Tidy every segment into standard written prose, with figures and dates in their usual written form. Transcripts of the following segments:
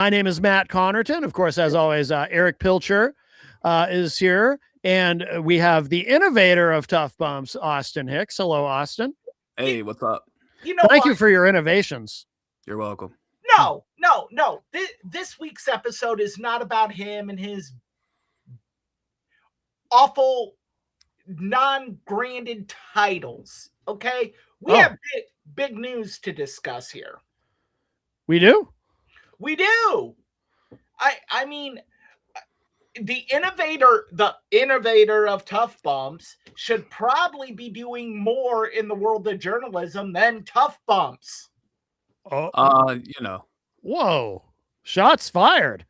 My name is Matt Connerton. Of course, as always, Eric Pilcher is here. And we have the innovator of Tough Bumps, Austin Hicks. Hello, Austin. Hey, what's up? Thank you for your innovations. You're welcome. No. This week's episode is not about him and his awful non-branded titles. Okay, we have big news to discuss here. We do. I mean, the innovator of Tough Bumps should probably be doing more in the world of journalism than Tough Bumps. Whoa, shots fired.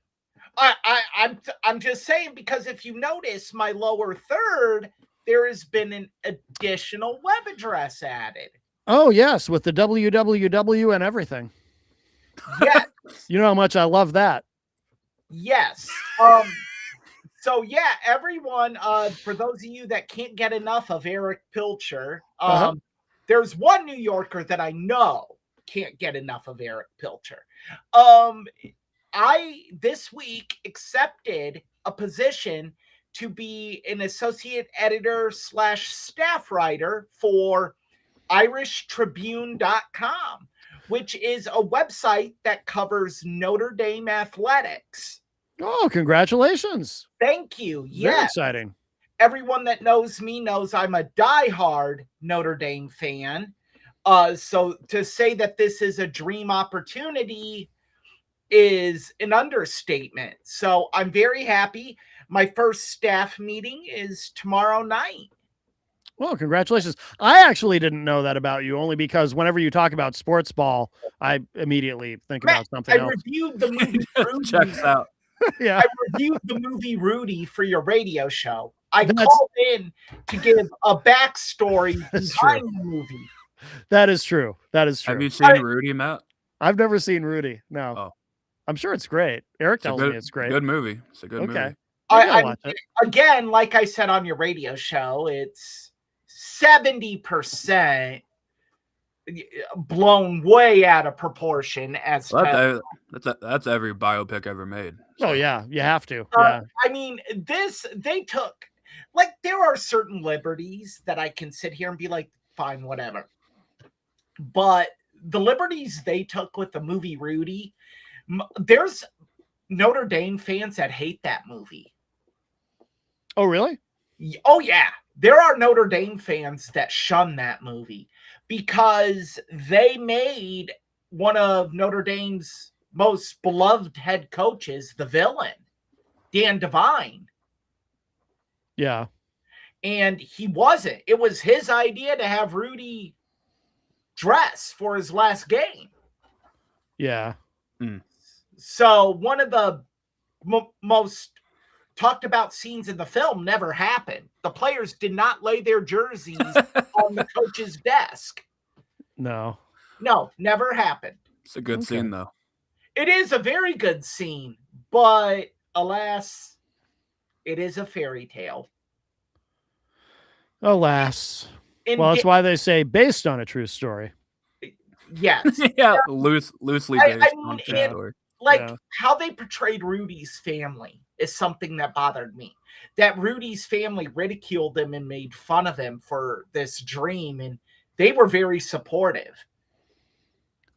I'm just saying, because if you notice my lower third, there has been an additional web address added. Oh yes, with the www and everything. Yes. You know how much I love that. Yes. So yeah, everyone, for those of you that can't get enough of Eric Pilcher, there's one New Yorker that I know can't get enough of Eric Pilcher. I this week accepted a position to be an associate editor / staff writer for IrishTribune.com, which is a website that covers Notre Dame athletics. Oh, congratulations. Thank you. Very exciting. Everyone that knows me knows I'm a diehard Notre Dame fan. So to say that this is a dream opportunity is an understatement. So I'm very happy. My first staff meeting is tomorrow night. Well, congratulations. I actually didn't know that about you, only because whenever you talk about sports ball, I immediately think about something else. I reviewed the movie Rudy. Checks out. Yeah. I reviewed the movie Rudy for your radio show. I called in to give a backstory behind the movie. That is true. Have you seen Rudy, Matt? I've never seen Rudy. No. Oh. I'm sure it's great. Eric tells me it's great. Good movie. It's a good movie. Again, like I said on your radio show, it's 70% blown way out of proportion. That's every biopic ever made. So. Oh yeah, you have to. I mean, they took, like, there are certain liberties that I can sit here and be like, fine, whatever. But the liberties they took with the movie Rudy, there's Notre Dame fans that hate that movie. Oh, really? Oh, yeah. There are Notre Dame fans that shun that movie because they made one of Notre Dame's most beloved head coaches the villain, Dan Devine. Yeah. And he wasn't. It was his idea to have Rudy dress for his last game. Yeah. So one of the most talked about scenes in the film never happened. The players did not lay their jerseys on the coach's desk. No, never happened. It's a good scene, though. It is a very good scene, but alas, it is a fairy tale. Alas. Well, that's why they say based on a true story. Yes. Yeah, loosely based on a true story. How they portrayed Rudy's family is something that bothered me. That Rudy's family ridiculed him and made fun of him for this dream, and they were very supportive.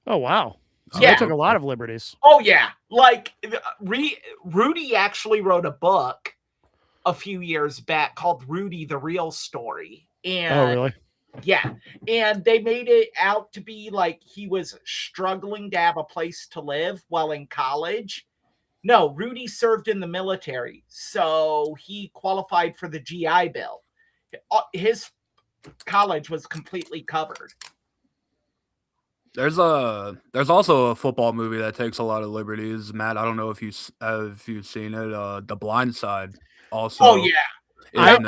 Oh, wow. So yeah. They took a lot of liberties. Oh, yeah. Like, Rudy actually wrote a book a few years back called Rudy, the Real Story. And oh, really? Yeah. And they made it out to be like he was struggling to have a place to live while in college. No, Rudy served in the military, so he qualified for the GI Bill. His college was completely covered. There's also a football movie that takes a lot of liberties, Matt. I don't know if you've seen it. The Blind Side. Also, oh yeah, I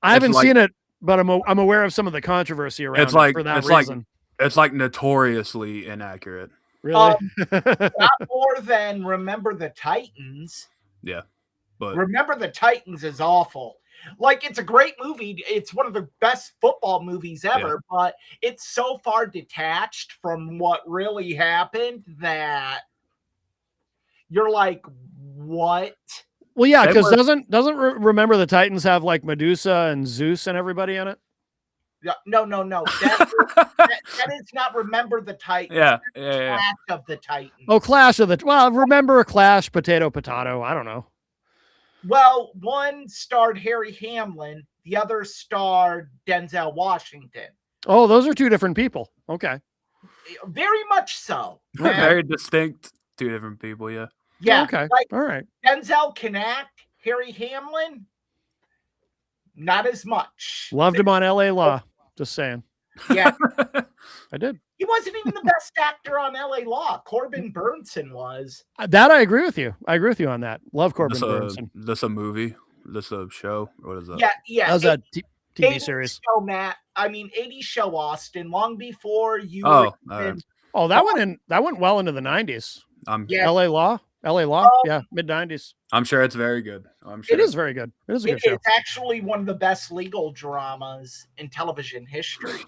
haven't seen it, but I'm aware of some of the controversy around it for that reason. It's like notoriously inaccurate. Really? Not more than Remember the Titans. Yeah, but Remember the Titans is awful. Like, it's a great movie. It's one of the best football movies ever, but it's so far detached from what really happened that you're like, what? Well, yeah, They because were- doesn't Remember the Titans have like Medusa and Zeus and everybody in it? No. That is not Remember the Titans. yeah. Clash of the Titans. Oh, Clash of the Remember Clash, potato. I don't know. Well, one starred Harry Hamlin, the other starred Denzel Washington. Oh, those are two different people. Okay. Very much so. Very distinct, two different people. Yeah. Yeah. Okay. Like All right. Denzel can act. Harry Hamlin, not as much. Loved him on L.A. Law. Just saying. Yeah. I did. He wasn't even the best actor on L.A. Law. Corbin Burnson was. That I agree with you. I agree with you on that. Love Corbin Burnson. This a movie? This a show? What is that? Yeah. That was a TV 80s series. show, Matt. I mean, 80s show, Austin. Long before you. Oh, were all right. even- Oh, that went well into the 90s. Yeah. L.A. Law. Yeah, mid 90s. I'm sure it's very good. I'm sure It is very good. It is a good show. It's actually one of the best legal dramas in television history.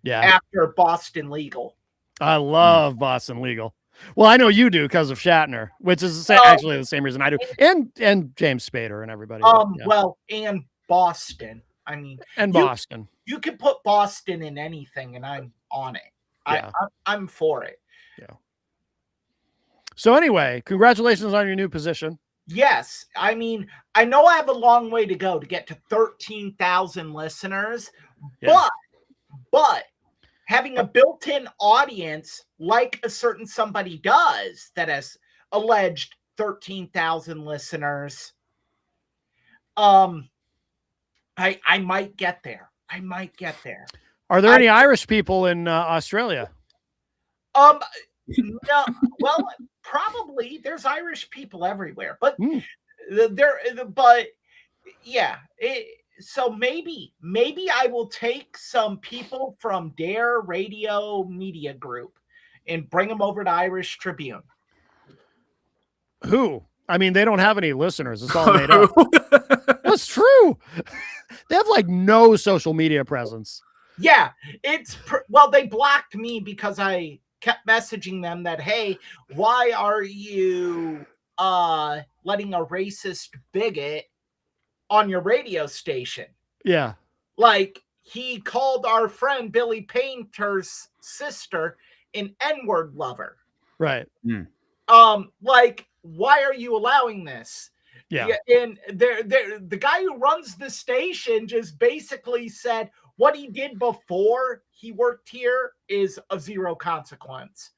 Yeah, After Boston Legal. I love Boston Legal. Well, I know you do because of Shatner, which is actually the same reason I do, and James Spader and everybody. Yeah. Well, and Boston. I mean, and Boston. You could put Boston in anything, and I'm on it. Yeah. I'm for it. So anyway, congratulations on your new position. Yes, I mean, I know I have a long way to go to get to 13,000 listeners, Yeah. but having a built-in audience like a certain somebody does that has alleged 13,000 listeners, I might get there. Are there any Irish people in Australia? No, well, probably there's Irish people everywhere, but yeah. So maybe I will take some people from Dare Radio Media Group and bring them over to Irish Tribune. Who? I mean, they don't have any listeners. It's all made up. That's true. They have like no social media presence. Yeah, well, they blocked me because I kept messaging them that, hey, why are you letting a racist bigot on your radio station? Yeah. Like, he called our friend Billy Painter's sister an N-word lover. Right. Like, why are you allowing this? Yeah. And the guy who runs the station just basically said what he did before he worked here is of zero consequence,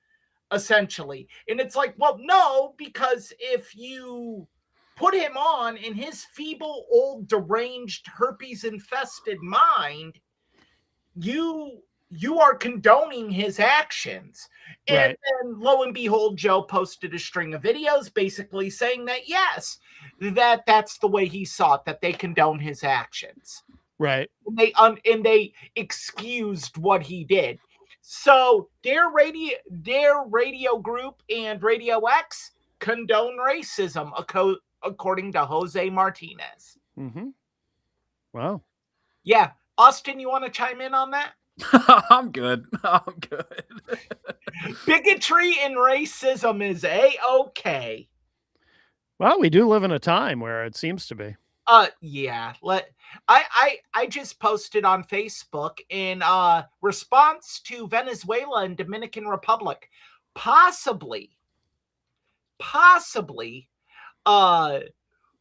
essentially. And it's like, well, no, because if you put him on in his feeble, old, deranged, herpes-infested mind, you are condoning his actions. And Right. then, lo and behold, Joe posted a string of videos basically saying that, yes, that's the way he saw it, that they condone his actions. Right. And they excused what he did. So Dare Radio Group and Radio X condone racism, according to Jose Martinez. Mm-hmm. Wow. Yeah. Austin, you want to chime in on that? I'm good. Bigotry and racism is A-okay. Well, we do live in a time where it seems to be. Yeah. I just posted on Facebook in response to Venezuela and Dominican Republic, possibly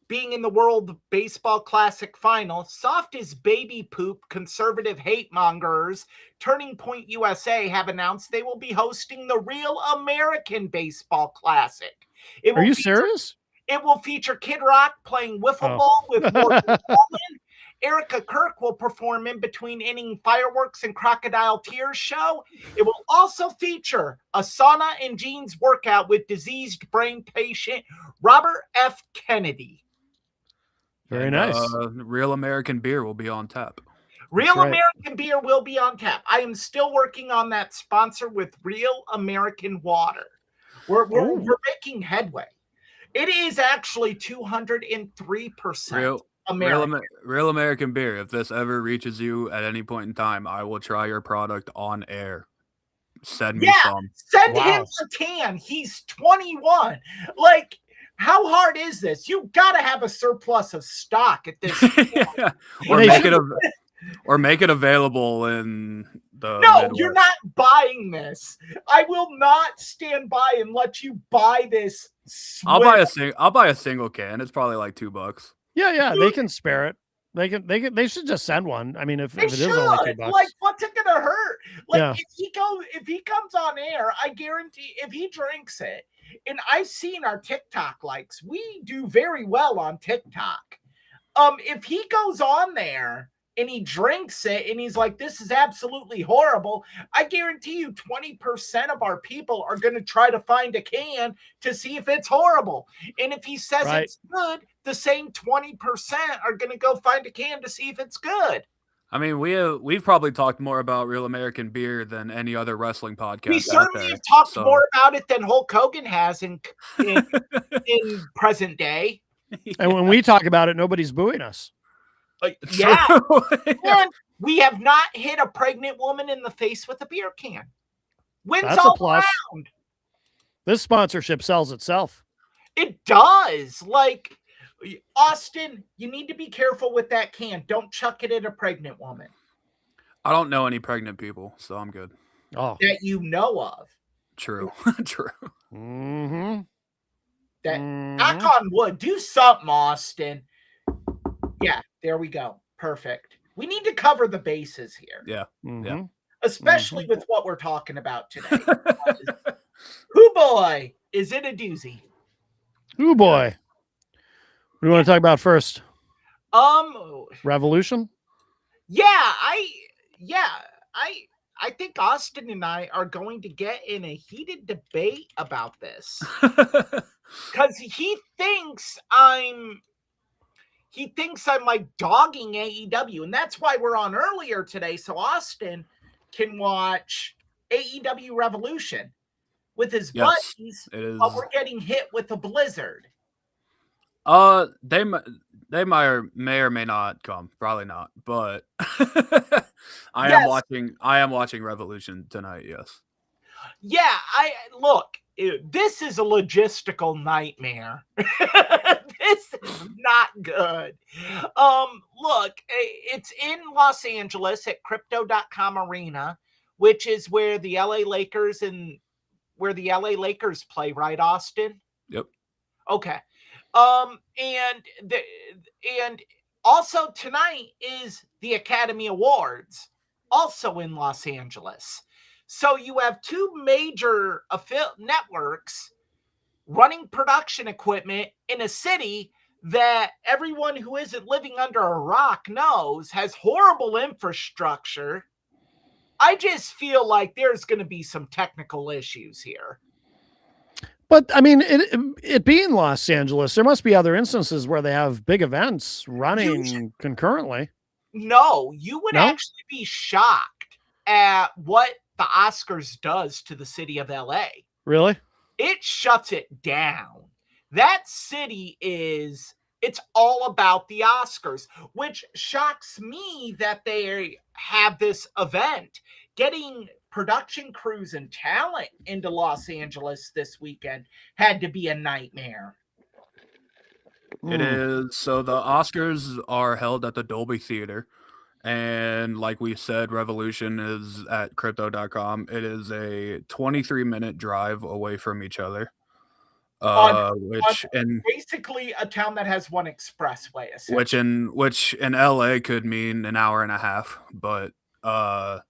being in the World Baseball Classic final, soft as baby poop conservative hate mongers Turning Point USA have announced they will be hosting the Real American Baseball Classic. Are you serious? It will feature Kid Rock playing wiffle ball with Morgan Wallen. Erica Kirk will perform in between inning fireworks and crocodile tears show. It will also feature a sauna and jeans workout with diseased brain patient Robert F. Kennedy. Very nice. Real American beer will be on tap. Real right. American beer will be on tap. I am still working on that sponsor with Real American Water. We're making headway. It is actually 203% American. Real American beer. If this ever reaches you at any point in time, I will try your product on air. Send me some. Send him a can. He's 21. Like, How hard is this? You got to have a surplus of stock at this Yeah. Or They make should- it or make it available in the No, Midwest. you're not buying this. I will not stand by and let you buy this. I'll buy a single can. It's probably like $2. Yeah, they can spare it. They should just send one. I mean, if it is only $2. Like, what's it gonna hurt? Like, Yeah. if he comes on air, I guarantee if he drinks it, and I've seen our TikTok likes, we do very well on TikTok. If he goes on there and he drinks it and he's like, this is absolutely horrible, I guarantee you 20% of our people are going to try to find a can to see if it's horrible. And if he says Right. it's good, the same 20% are going to go find a can to see if it's good. I mean, we've probably talked more about Real American Beer than any other wrestling podcast. We out certainly there, have talked so- more about it than Hulk Hogan has in present day. And when we talk about it, nobody's booing us. Yeah. True. And we have not hit a pregnant woman in the face with a beer can. Wins That's a all plus. around. This sponsorship sells itself. It does. Like, Austin, you need to be careful with that can. Don't chuck it at a pregnant woman I don't know any pregnant people, so I'm good. Oh. that you know of. True. True. Mm-hmm. That knock on wood. Do something, Austin. Yeah, there we go. Perfect. We need to cover the bases here. Yeah. Mm-hmm. Especially with what we're talking about today. Hoo boy, is it a doozy? Oh boy. What do you want to talk about first? Revolution? I think Austin and I are going to get in a heated debate about this because he thinks I'm like dogging AEW, and that's why we're on earlier today, so Austin can watch AEW Revolution with his Yes, buddies, it is. but we're getting hit with a blizzard. They may or may not come. Probably not. But I am watching Revolution tonight. Yes. Yeah, look. This is a logistical nightmare. This is not good. Look, it's in Los Angeles at Crypto.com Arena, which is where the LA Lakers play, right, Austin? Yep. Okay. And also tonight is the Academy Awards, also in Los Angeles. So you have two major networks running production equipment in a city that everyone who isn't living under a rock knows has horrible infrastructure. I just feel like there's going to be some technical issues here. But I mean, it being Los Angeles, there must be other instances where they have big events running concurrently. No, you would No? actually be shocked at what the Oscars does to the city of LA. Really? It shuts it down. That city it's all about the Oscars, which shocks me that they have this event. Getting production crews and talent into Los Angeles this weekend had to be a nightmare. It is. So the Oscars are held at the Dolby Theater. And like we said, Revolution is at Crypto.com. It is a 23-minute drive away from each other. Basically a town that has one expressway. Which in LA could mean an hour and a half. But I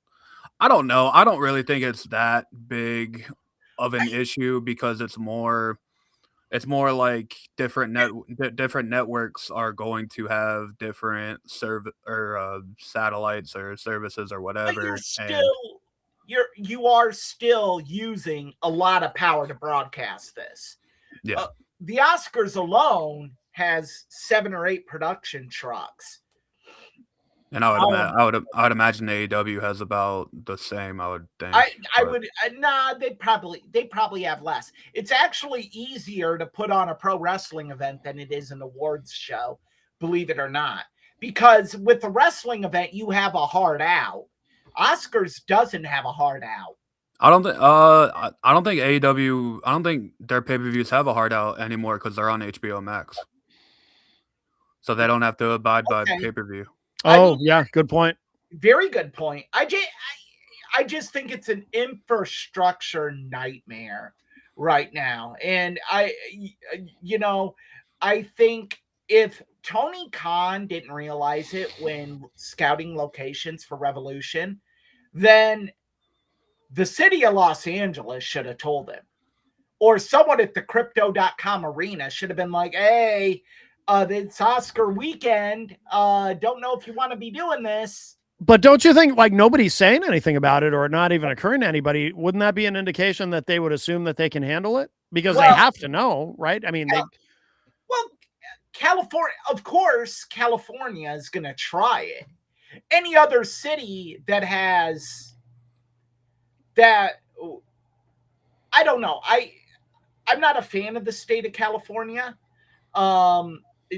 don't know. I don't really think it's that big of an issue because it's more like different networks are going to have different satellites or services or whatever. You are still using a lot of power to broadcast this. Yeah. The Oscars alone has 7 or 8 production trucks. And I would imagine AEW has about the same. I would think. They probably have less. It's actually easier to put on a pro wrestling event than it is an awards show, believe it or not. Because with the wrestling event, you have a hard out. Oscars doesn't have a hard out. I don't think I don't think AEW I don't think their pay-per-views have a hard out anymore because they're on HBO Max. So they don't have to abide by Okay. pay-per-view. I Oh, mean, yeah, good point. very good point. I just think it's an infrastructure nightmare right now. And you know, I think if Tony Khan didn't realize it when scouting locations for Revolution, then the city of Los Angeles should have told him. Or someone at the crypto.com arena should have been like, hey, it's Oscar weekend. Don't know if you want to be doing this. But don't you think, like, nobody's saying anything about it or not even occurring to anybody? Wouldn't that be an indication that they would assume that they can handle it? Because they Well, have to know, right? I mean, well, California, of course, California is going to try it. Any other city that has that, I don't know. I'm not a fan of the state of California,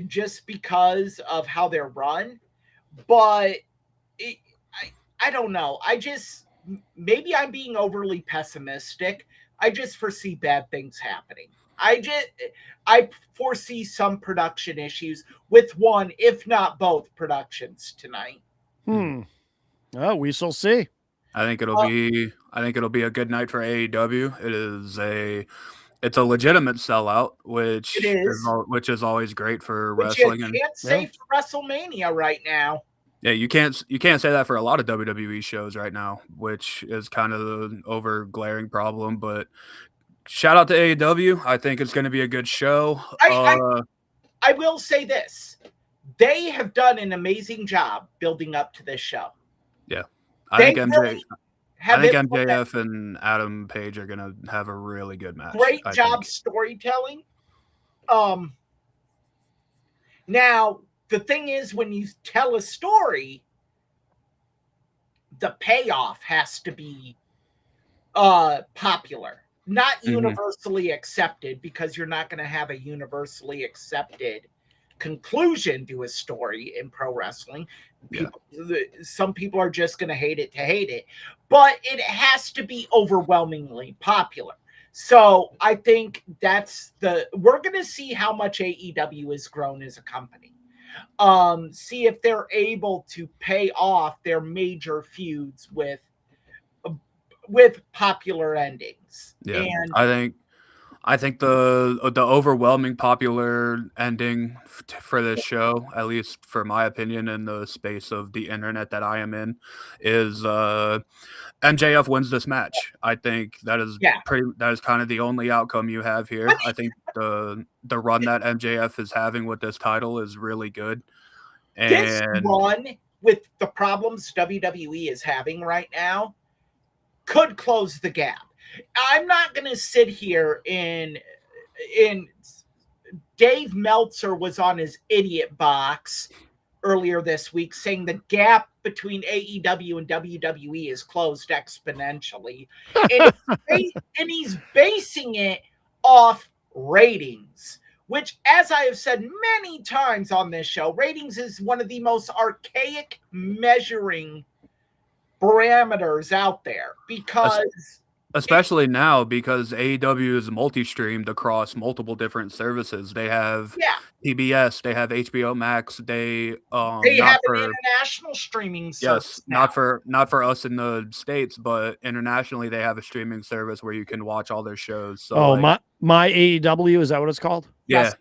just because of how they're run. But it, I don't know. Maybe I'm being overly pessimistic. I just foresee bad things happening. I foresee some production issues with one, if not both, productions tonight. oh, we shall see. I think it'll be a good night for AEW. It's a legitimate sellout, It is, which is always great for which you wrestling. And can't say for WrestleMania right now. yeah, you can't say that for a lot of WWE shows right now, which is kind of the over glaring problem. But shout out to AEW. I think it's going to be a good show. I will say this: they have done an amazing job building up to this show. Yeah, I think MJF and Adam Page are going to have a really good match. Great job storytelling. Now, the thing is, when you tell a story, the payoff has to be popular, not universally accepted, because you're not going to have a universally accepted conclusion to a story in pro wrestling. Some people are just going to hate it, but it has to be overwhelmingly popular. So I think we're going to see how much AEW has grown as a company. See if they're able to pay off their major feuds with popular endings. Yeah, and I think the overwhelming popular ending for this show, at least for my opinion, in the space of the internet that I am in, is MJF wins this match. I think that is kind of the only outcome you have here. I think the run that MJF is having with this title is really good. And this run, with the problems WWE is having right now, could close the gap. I'm not going to sit here in Dave Meltzer was on his idiot box earlier this week saying the gap between AEW and WWE is closed exponentially. And he's basing it off ratings, which, as I have said many times on this show, ratings is one of the most archaic measuring parameters out there, because especially now, because AEW is multi-streamed across multiple different services. They have PBS, they have HBO Max, they have an international streaming service. Yes, not for us in the States, but internationally they have a streaming service where you can watch all their shows. So my AEW, is that what it's called? Yeah.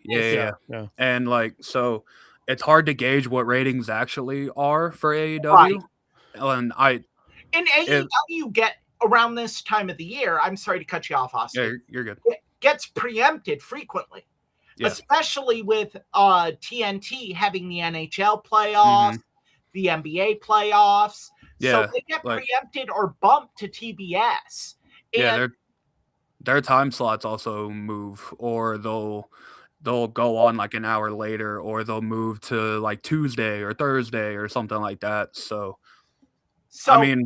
And so it's hard to gauge what ratings actually are for AEW. Right. And AEW get around this time of the year, I'm sorry to cut you off, Austin. Yeah, you're good. It gets preempted frequently, especially with TNT having the NHL playoffs, the NBA playoffs. Yeah, so they get preempted or bumped to TBS. And their time slots also move, or they'll go on like an hour later, or they'll move to like Tuesday or Thursday or something like that. So I mean,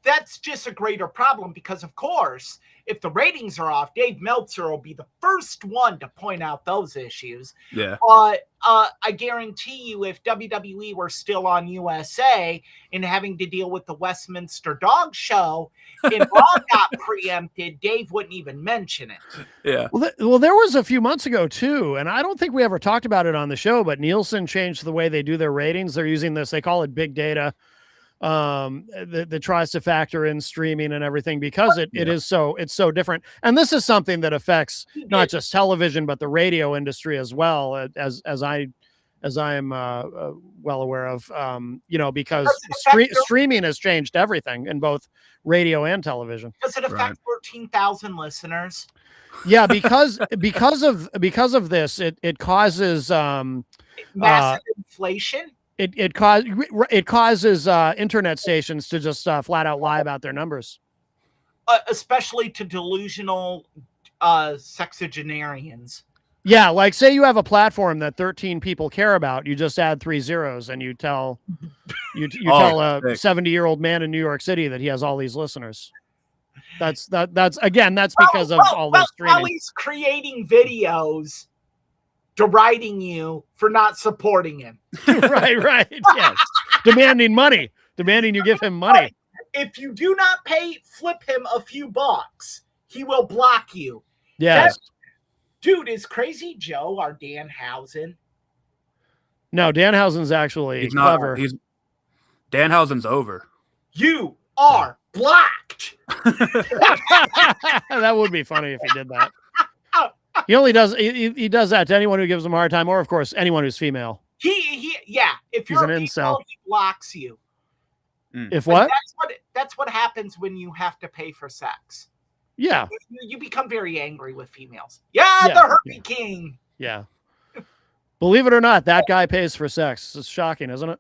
that's just a greater problem because, of course, if the ratings are off, Dave Meltzer will be the first one to point out those issues. Yeah. But I guarantee you, if WWE were still on USA and having to deal with the Westminster Dog Show and Raw got preempted, Dave wouldn't even mention it. Yeah. Well, there was a few months ago too, and I don't think we ever talked about it on the show, but Nielsen changed the way they do their ratings. They're using this, they call it big data, that tries to factor in streaming and everything because it's so different. And this is something that affects not just television, but the radio industry as well, as I am well aware of, because streaming has changed everything in both radio and television. Does it affect 13,000 listeners? Yeah, because of this, it causes massive inflation. It causes internet stations to just flat out lie about their numbers, especially to delusional sexagenarians. Yeah, like say you have a platform that 13 people care about, you just add 3 zeros and you tell tell a 70-year-old man in New York City that he has all these listeners. That's because of all this streaming. While he's creating videos deriding you for not supporting him. right. Yes. Demanding you give him money. Right. If you do not pay, flip him a few bucks, he will block you. Yes. Dude, is Crazy Joe our Danhausen? No, Danhausen's actually clever. Danhausen's over. You are blocked. That would be funny if he did that. He only does he does that to anyone who gives him a hard time, or of course anyone who's female. If you're an incel, he blocks you. If what? That's what happens when you have to pay for sex. Yeah. You become very angry with females. Yeah, the Herpy King. Yeah. Believe it or not, that guy pays for sex. It's shocking, isn't it?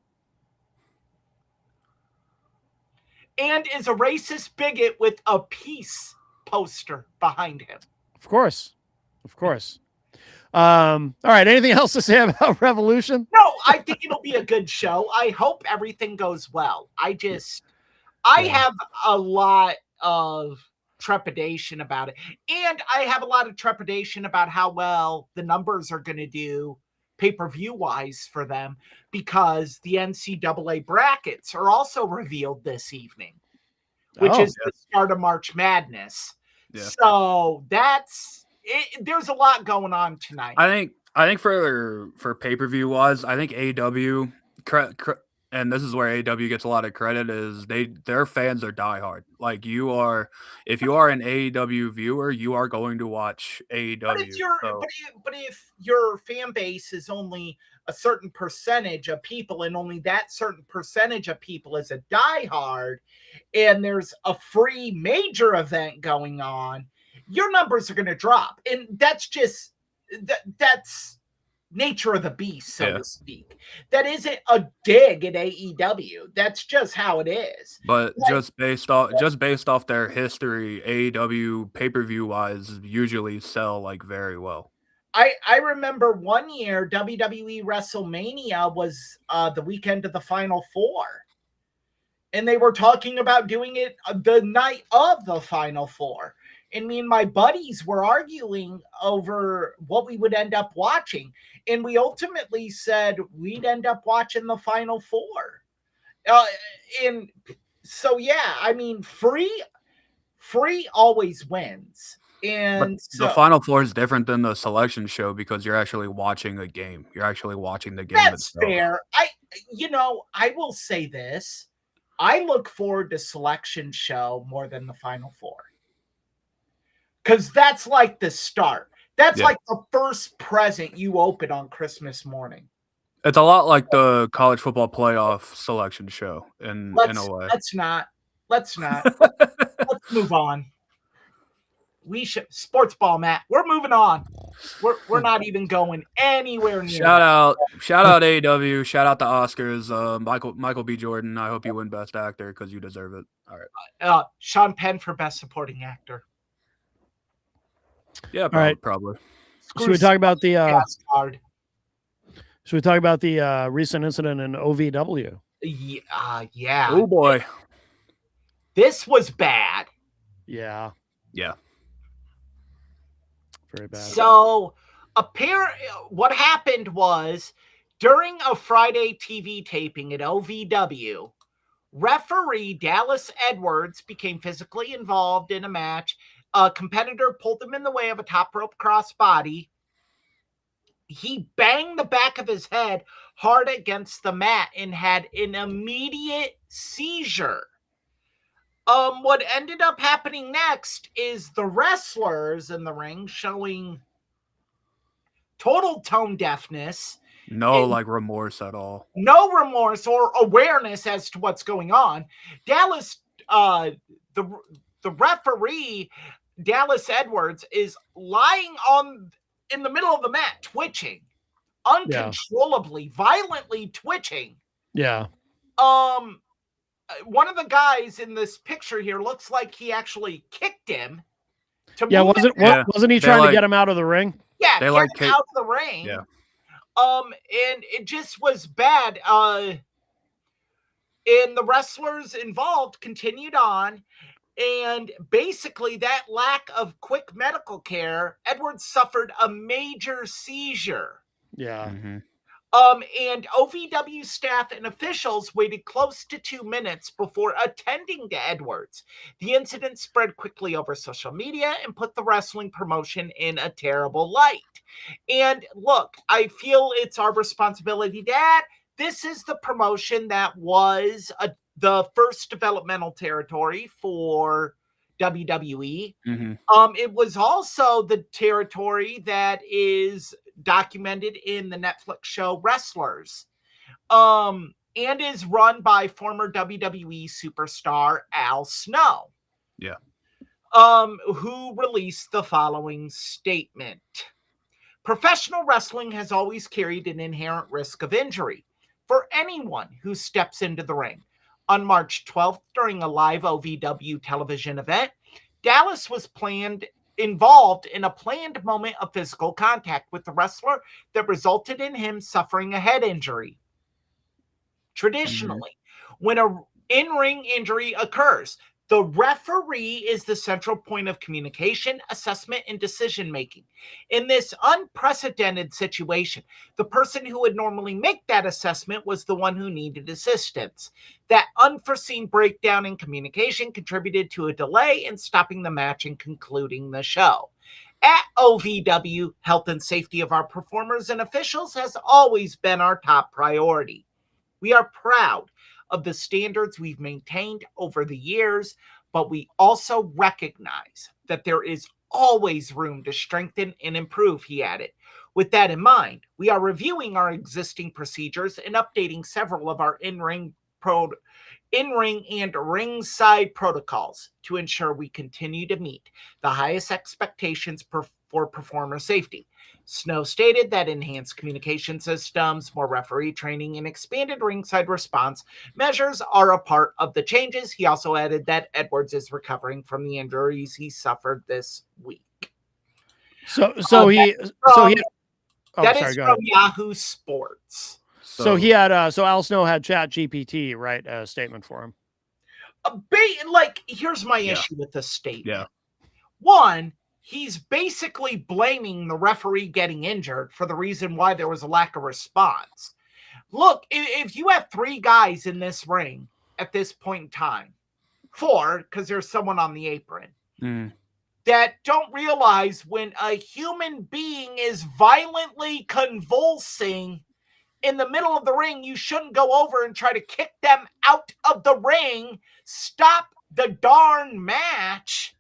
And is a racist bigot with a peace poster behind him. Of course. All right. Anything else to say about Revolution? No, I think it'll be a good show. I hope everything goes well. I have a lot of trepidation about it. And I have a lot of trepidation about how well the numbers are going to do pay-per-view wise for them, because the NCAA brackets are also revealed this evening, which is the start of March Madness. Yeah. So that's it. There's a lot going on tonight. I think for pay-per-view wise, I think AEW, and this is where AEW gets a lot of credit, is their fans are diehard. Like if you are an AEW viewer, you are going to watch AEW. But if your fan base is only a certain percentage of people, and only that certain percentage of people is a diehard, and there's a free major event going on, your numbers are going to drop. And that's just that's nature of the beast, so to speak. That isn't a dig at AEW. That's just how it is. But just based off their history, AEW pay-per-view wise usually sell like very well. I remember one year WWE WrestleMania was the weekend of the Final Four, and they were talking about doing it the night of the Final Four. And me and my buddies were arguing over what we would end up watching. And we ultimately said we'd end up watching the Final Four. And so, yeah, I mean, free always wins. And the Final Four is different than the selection show because you're actually watching a game. You're actually watching the game. That's fair. I will say this. I look forward to selection show more than the Final Four. Because that's like the start. That's like the first present you open on Christmas morning. It's a lot like the college football playoff selection show in a way. Let's not. Let's move on. We should sports ball, Matt. We're moving on. We're not even going anywhere near. Shout out AEW. Shout out the Oscars. Michael B. Jordan. I hope you win Best Actor because you deserve it. All right. Sean Penn for Best Supporting Actor. Yeah, probably. Should we talk about the recent incident in OVW? Yeah. Oh boy. This was bad. Yeah. Yeah. Very bad. So, what happened was during a Friday TV taping at OVW, referee Dallas Edwards became physically involved in a match. A competitor pulled him in the way of a top rope crossbody. He banged the back of his head hard against the mat and had an immediate seizure. What ended up happening next is the wrestlers in the ring showing total tone deafness, No, like remorse at all. no remorse or awareness as to what's going on. Dallas, the referee, Dallas Edwards, is lying in the middle of the mat, twitching uncontrollably, violently twitching. Yeah. One of the guys in this picture here looks like he actually kicked him. Wasn't he trying to get him out of the ring? Yeah, get him out of the ring. Yeah. And it just was bad. And the wrestlers involved continued on. And basically, that lack of quick medical care, Edwards suffered a major seizure. Yeah. Mm-hmm. And OVW staff and officials waited close to 2 minutes before attending to Edwards. The incident spread quickly over social media and put the wrestling promotion in a terrible light. And look, I feel it's our responsibility to add, this is the promotion that was the first developmental territory for WWE. Mm-hmm. It was also the territory that is documented in the Netflix show Wrestlers, and is run by former WWE superstar Al Snow. Yeah. Who released the following statement. Professional wrestling has always carried an inherent risk of injury for anyone who steps into the ring. On March 12th, during a live OVW television event, Dallas was involved in a planned moment of physical contact with the wrestler that resulted in him suffering a head injury. Traditionally, when an in-ring injury occurs, the referee is the central point of communication, assessment, and decision-making. In this unprecedented situation, the person who would normally make that assessment was the one who needed assistance. That unforeseen breakdown in communication contributed to a delay in stopping the match and concluding the show. At OVW, health and safety of our performers and officials has always been our top priority. We are proud of the standards we've maintained over the years, but we also recognize that there is always room to strengthen and improve, he added. With that in mind, we are reviewing our existing procedures and updating several of our in-ring and ringside protocols to ensure we continue to meet the highest expectations for performer safety. Snow stated that enhanced communication systems, more referee training, and expanded ringside response measures are a part of the changes. He also added that Edwards is recovering from the injuries he suffered this week. That is from Yahoo Sports. So he had so Al Snow had ChatGPT write a statement for him. Here's my issue with this statement. Yeah. One, he's basically blaming the referee getting injured for the reason why there was a lack of response. Look, if you have 3 guys in this ring at this point in time, 4, because there's someone on the apron, that don't realize when a human being is violently convulsing in the middle of the ring, you shouldn't go over and try to kick them out of the ring. Stop the darn match.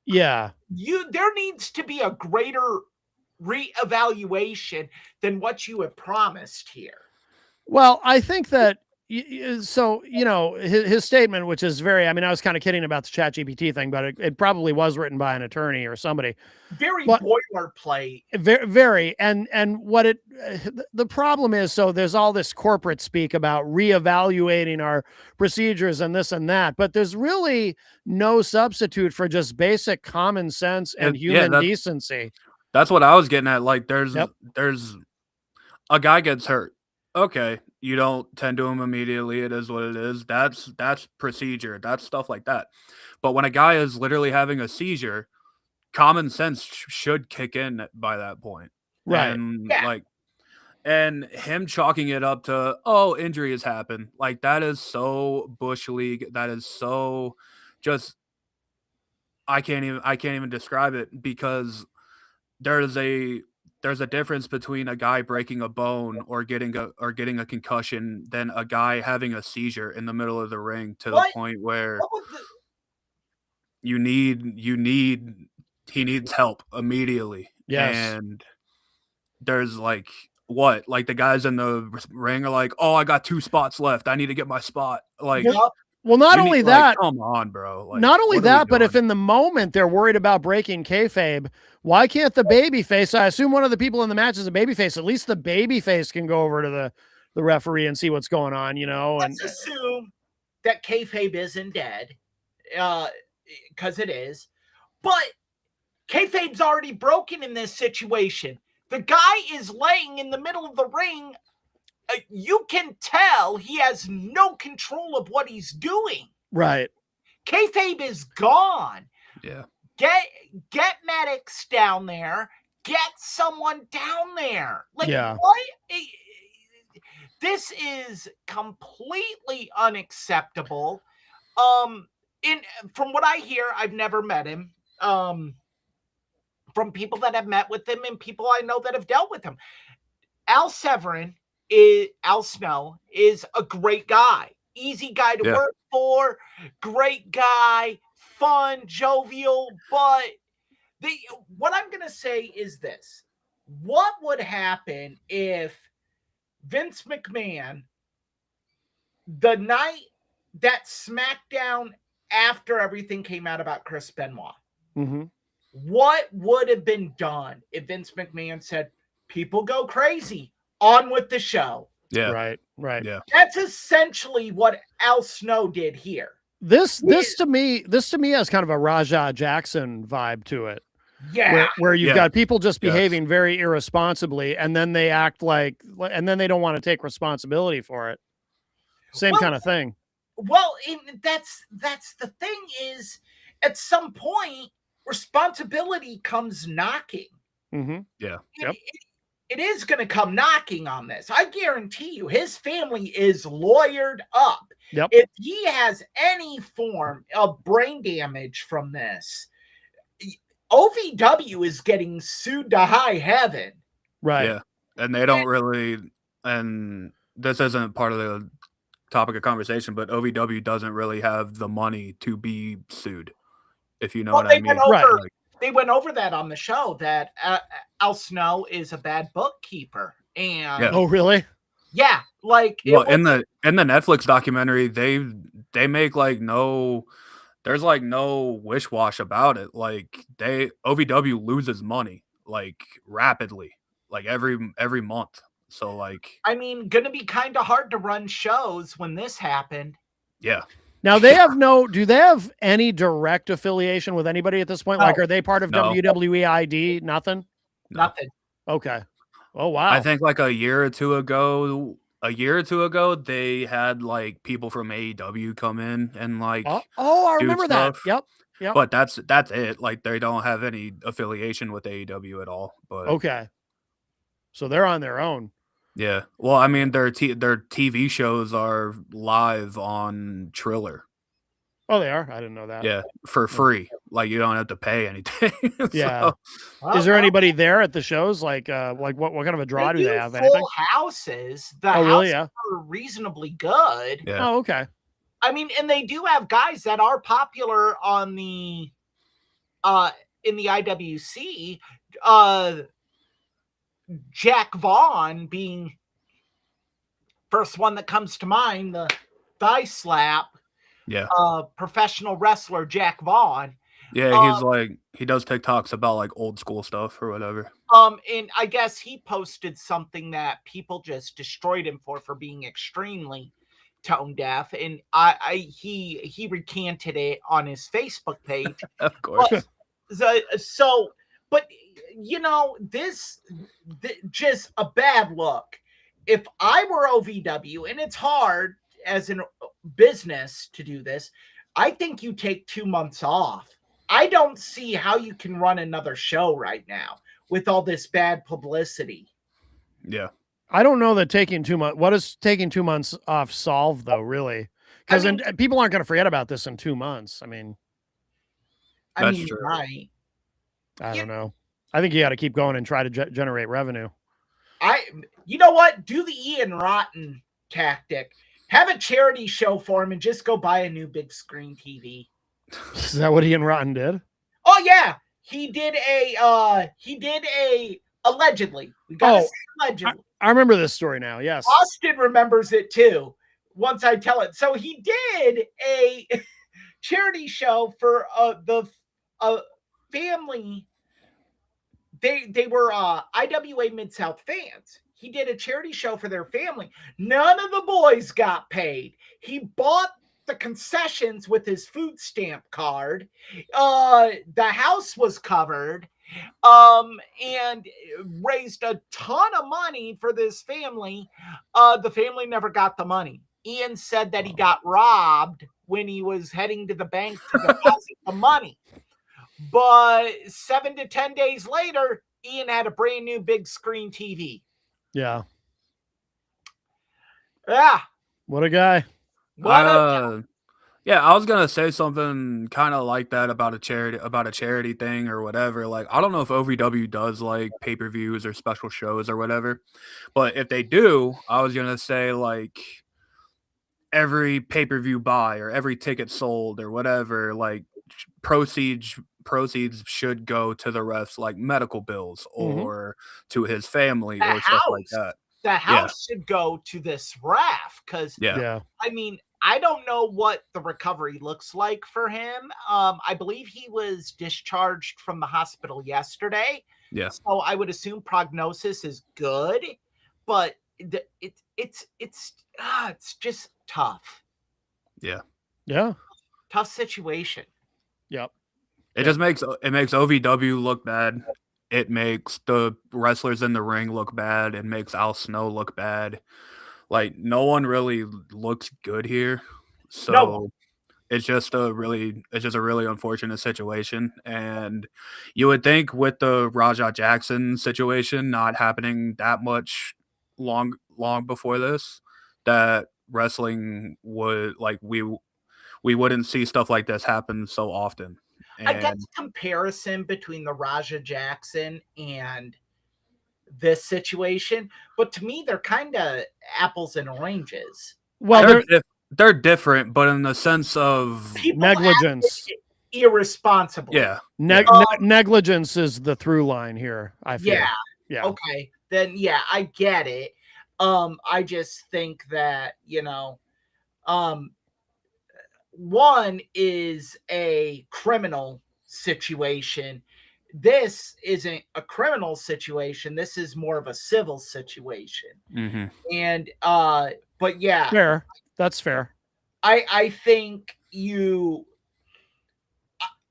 Yeah. There needs to be a greater reevaluation than what you have promised here. Well, I think that so, his statement, which is very, I was kind of kidding about the ChatGPT thing, but it probably was written by an attorney or somebody. Very boilerplate. Very, very. And what the problem is, so there's all this corporate speak about reevaluating our procedures and this and that, but there's really no substitute for just basic common sense and human decency. That's what I was getting at. Like there's a guy gets hurt. Okay. You don't tend to him immediately. It is what it is. That's procedure. That's stuff like that. But when a guy is literally having a seizure, common sense should kick in by that point. Right. And Yeah. like, and him chalking it up to, oh, injury has happened. Like, that is so Bush League. That is so just, I can't even describe it, because there's a difference between a guy breaking a bone or getting a concussion than a guy having a seizure in the middle of the ring, to the What? point where What was the, he needs help immediately. Yes. And there's like, what, like, the guys in the ring are like, oh, I got 2 spots left, I need to get my spot. Like, Well, not you only need, that, like, come on, bro. Like, not only what are we that, but if doing? in the moment they're worried about breaking kayfabe, why can't the babyface? I assume one of the people in the match is a babyface. At least the babyface can go over to the referee and see what's going on, you know. And let's assume that kayfabe isn't dead, because it is. But kayfabe's already broken in this situation. The guy is laying in the middle of the ring. You can tell he has no control of what he's doing. right, Kayfabe is gone. Yeah. Get medics down there. Get someone down there. Like, Yeah. what? This is completely unacceptable. From what I hear, I've never met him. From people that have met with him and people I know that have dealt with him, Al Snow is a great guy. Easy guy to work for. Great guy. Fun, jovial. But what I'm going to say is this. What would happen if Vince McMahon, the night that SmackDown, after everything came out about Chris Benoit, what would have been done if Vince McMahon said, people go crazy, on with the show? Yeah. Right. Yeah. That's essentially what Al Snow did here. This to me has kind of a Rajah Jackson vibe to it. Yeah. Where you've got people just behaving very irresponsibly, and then they act like, and then they don't want to take responsibility for it. Same kind of thing. Well, that's the thing is, at some point, responsibility comes knocking. Yeah. It is going to come knocking on this. I guarantee you, his family is lawyered up. Yep. If he has any form of brain damage from this, OVW is getting sued to high heaven. Right. Yeah. And they don't really, and this isn't part of the topic of conversation, but OVW doesn't really have the money to be sued, if you know what I mean. They went over that on the show, that Al Snow is a bad bookkeeper. And oh, really? Yeah. Like, well, in the Netflix documentary, they make like there's like no wish-wash about it. Like, OVW loses money like rapidly, like every month. So like, I mean, gonna be kind of hard to run shows when this happened. Yeah. Now do they have any direct affiliation with anybody at this point? No. Like, are they part of WWE ID? Nothing? Nothing. Okay. Oh, wow. I think like a year or two ago, they had like people from AEW come in and like, I remember that. Yep. But that's it. Like, they don't have any affiliation with AEW at all. But okay. So they're on their own. Yeah. Well, I mean, their TV shows are live on Triller. Oh, they are? I didn't know that. Yeah, for free. Like, you don't have to pay anything. Yeah. Is there anybody there at the shows? Like what kind of a draw do they have? Full anything? Houses. The really? Yeah. Are reasonably good. Yeah. Oh, okay. I mean, and they do have guys that are popular on the in the IWC. Jack Vaughn being first one that comes to mind, the thigh slap. Yeah. Professional wrestler Jack Vaughn. Yeah, he's like, he does TikToks about like old school stuff or whatever. And I guess he posted something that people just destroyed him for being extremely tone deaf, and he recanted it on his Facebook page. Of course. But you know, this just a bad look. if I were OVW, and it's hard as a business to do this, I think you take 2 months off. I don't see how you can run another show right now with all this bad publicity. Yeah. I don't know that taking 2 months. What does taking 2 months off solve, though? Really, because people aren't going to forget about this in 2 months. I mean, That's true. Right. I don't know. I think you got to keep going and try to generate revenue. You know what? Do the Ian Rotten tactic. Have a charity show for him and just go buy a new big screen TV. Is that what Ian Rotten did? Oh yeah, he did a allegedly. We got allegedly. I remember this story now. Yes, Austin remembers it too. Once I tell it, so he did a charity show for the family. They were IWA Mid-South fans. He did a charity show for their family. None of the boys got paid. He bought the concessions with his food stamp card. The house was covered and raised a ton of money for this family. The family never got the money. Ian said that he got robbed when he was heading to the bank to deposit the money. But 7 to 10 days later, Ian had a brand new big screen TV. Yeah. Yeah. What a guy. Yeah, I was gonna say something kind of like that about a charity thing or whatever. Like, I don't know if OVW does like pay-per-views or special shows or whatever, but if they do, I was gonna say like every pay-per-view buy or every ticket sold or whatever, like proceeds should go to the refs, like medical bills or to his family or stuff like that. The house should go to this ref because I mean, I don't know what the recovery looks like for him. I believe he was discharged from the hospital yesterday. Yeah. So I would assume prognosis is good, but it's just tough. Yeah. Yeah. Tough situation. Yep. It makes OVW look bad. It makes the wrestlers in the ring look bad. It makes Al Snow look bad. Like, no one really looks good here. So it's just a really unfortunate situation. And you would think with the Raja Jackson situation not happening that much long before this, that wrestling would, like, we wouldn't see stuff like this happen so often. I get the comparison between the Raja Jackson and this situation, but to me, they're kind of apples and oranges. Well, they're different, but in the sense of negligence, irresponsible. Yeah, negligence is the through line here. I feel. Yeah. Okay, then I get it. I just think that one is a criminal situation. This isn't a criminal situation. This is more of a civil situation. Mm-hmm. And but yeah, fair. That's fair. I think you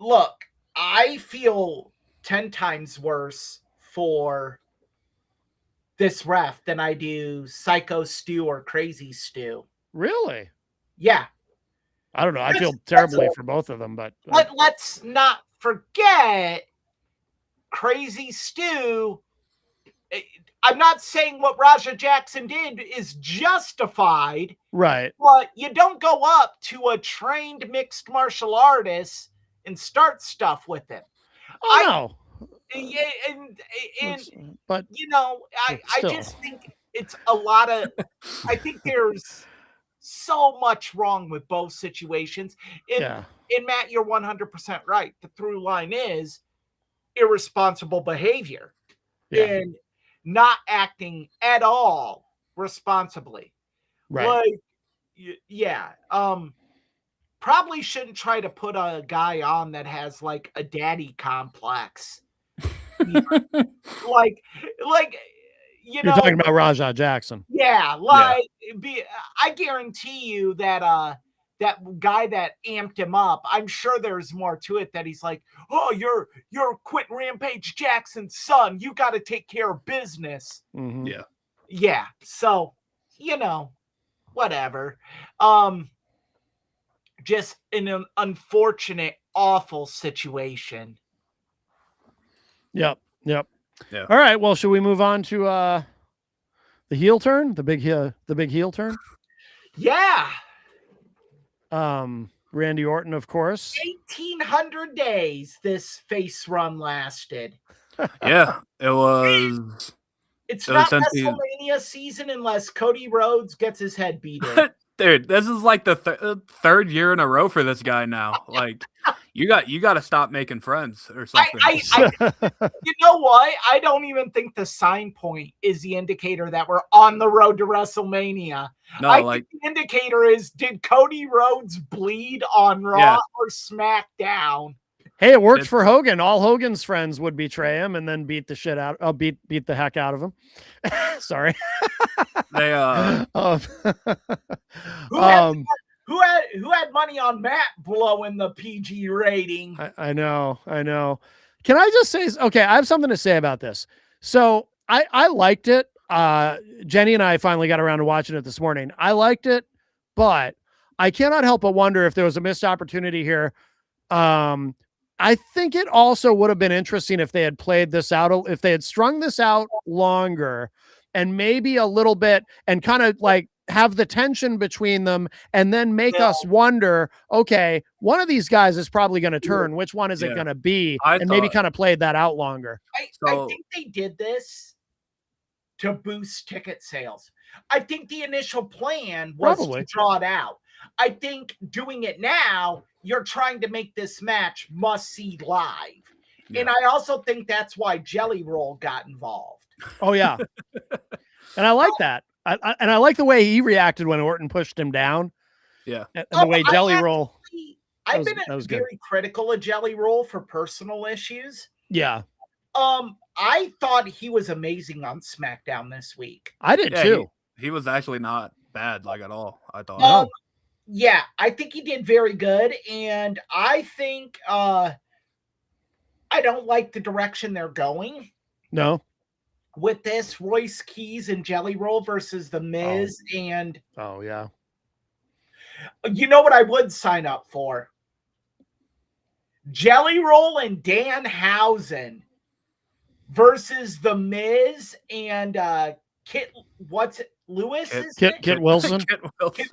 look. I feel 10 times worse for this ref than I do Psycho Stu or Crazy Stu. Really? Yeah. I don't know. I feel terribly for both of them, but let's not forget Crazy Stu. I'm not saying what Raja Jackson did is justified. Right. But you don't go up to a trained mixed martial artist and start stuff with him. Oh, no. But I just think it's a lot of. I think there's so much wrong with both situations. And Matt, you're 100% right. The through line is irresponsible behavior and not acting at all responsibly. Right. Probably shouldn't try to put a guy on that has like a daddy complex. You're talking about Raja Jackson. Yeah, I guarantee you that that guy that amped him up, I'm sure there's more to it, that he's like, oh, you're Quentin Rampage Jackson's son. You got to take care of business. Mm-hmm. Yeah. Yeah. So, whatever. Just in an unfortunate, awful situation. Yep. Yeah. All right. Well, should we move on to the heel turn? The big heel turn? Yeah. Randy Orton, of course. 1,800 days this face run lasted. Yeah, it was. It's It was not since WrestleMania season unless Cody Rhodes gets his head beat in. Dude, this is like the third year in a row for this guy now. Like, you got to stop making friends or something. You know what? I don't even think the sign point is the indicator that we're on the road to WrestleMania. No, I like think the indicator is, did Cody Rhodes bleed on Raw or SmackDown? Hey, it worked for Hogan. All Hogan's friends would betray him and then beat the shit out. Beat the heck out of him. Sorry. They who had money on Matt blowing the PG rating? I know. Can I just say, okay, I have something to say about this. So I liked it. Jenny and I finally got around to watching it this morning. I liked it, but I cannot help but wonder if there was a missed opportunity here. I think it also would have been interesting if they had played this out, if they had strung this out longer and maybe a little bit and kind of like have the tension between them and then make us wonder, okay, one of these guys is probably going to turn. Which one is it going to be? Maybe kind of played that out longer. I think they did this to boost ticket sales. I think the initial plan was to draw it out. I think doing it now, you're trying to make this match must-see live. Yeah. And I also think that's why Jelly Roll got involved. Oh, yeah. And I like that. I like the way he reacted when Orton pushed him down. Yeah. And the way Jelly Roll... I've been very critical of Jelly Roll for personal issues. Yeah. I thought he was amazing on SmackDown this week. I did too. He was actually not bad, like, at all, I thought. Yeah, I think he did very good, and I think I don't like the direction they're going. No. With this, Royce Keys and Jelly Roll versus The Miz and... Oh, yeah. You know what I would sign up for? Jelly Roll and Danhausen versus The Miz and Kit Wilson? Kit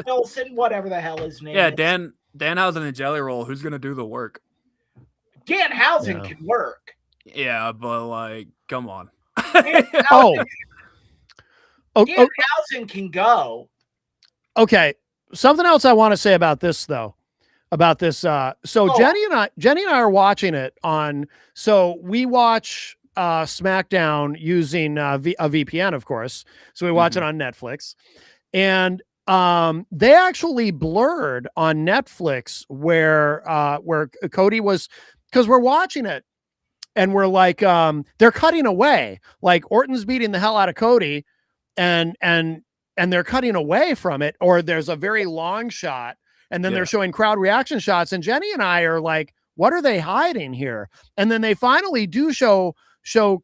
Wilson, whatever the hell his name is. Yeah, Danhausen and Jelly Roll. Who's going to do the work? Danhausen can work. Yeah, but, like, come on. Danhausen can go. Okay. Something else I want to say about this, though. Jenny and I are watching it on. So we watch SmackDown using a VPN, of course. So we watch it on Netflix, and they actually blurred on Netflix where Cody was, because we're watching it and we're like, they're cutting away, like Orton's beating the hell out of Cody, and they're cutting away from it, or there's a very long shot. And then they're showing crowd reaction shots. And Jenny and I are like, what are they hiding here? And then they finally do show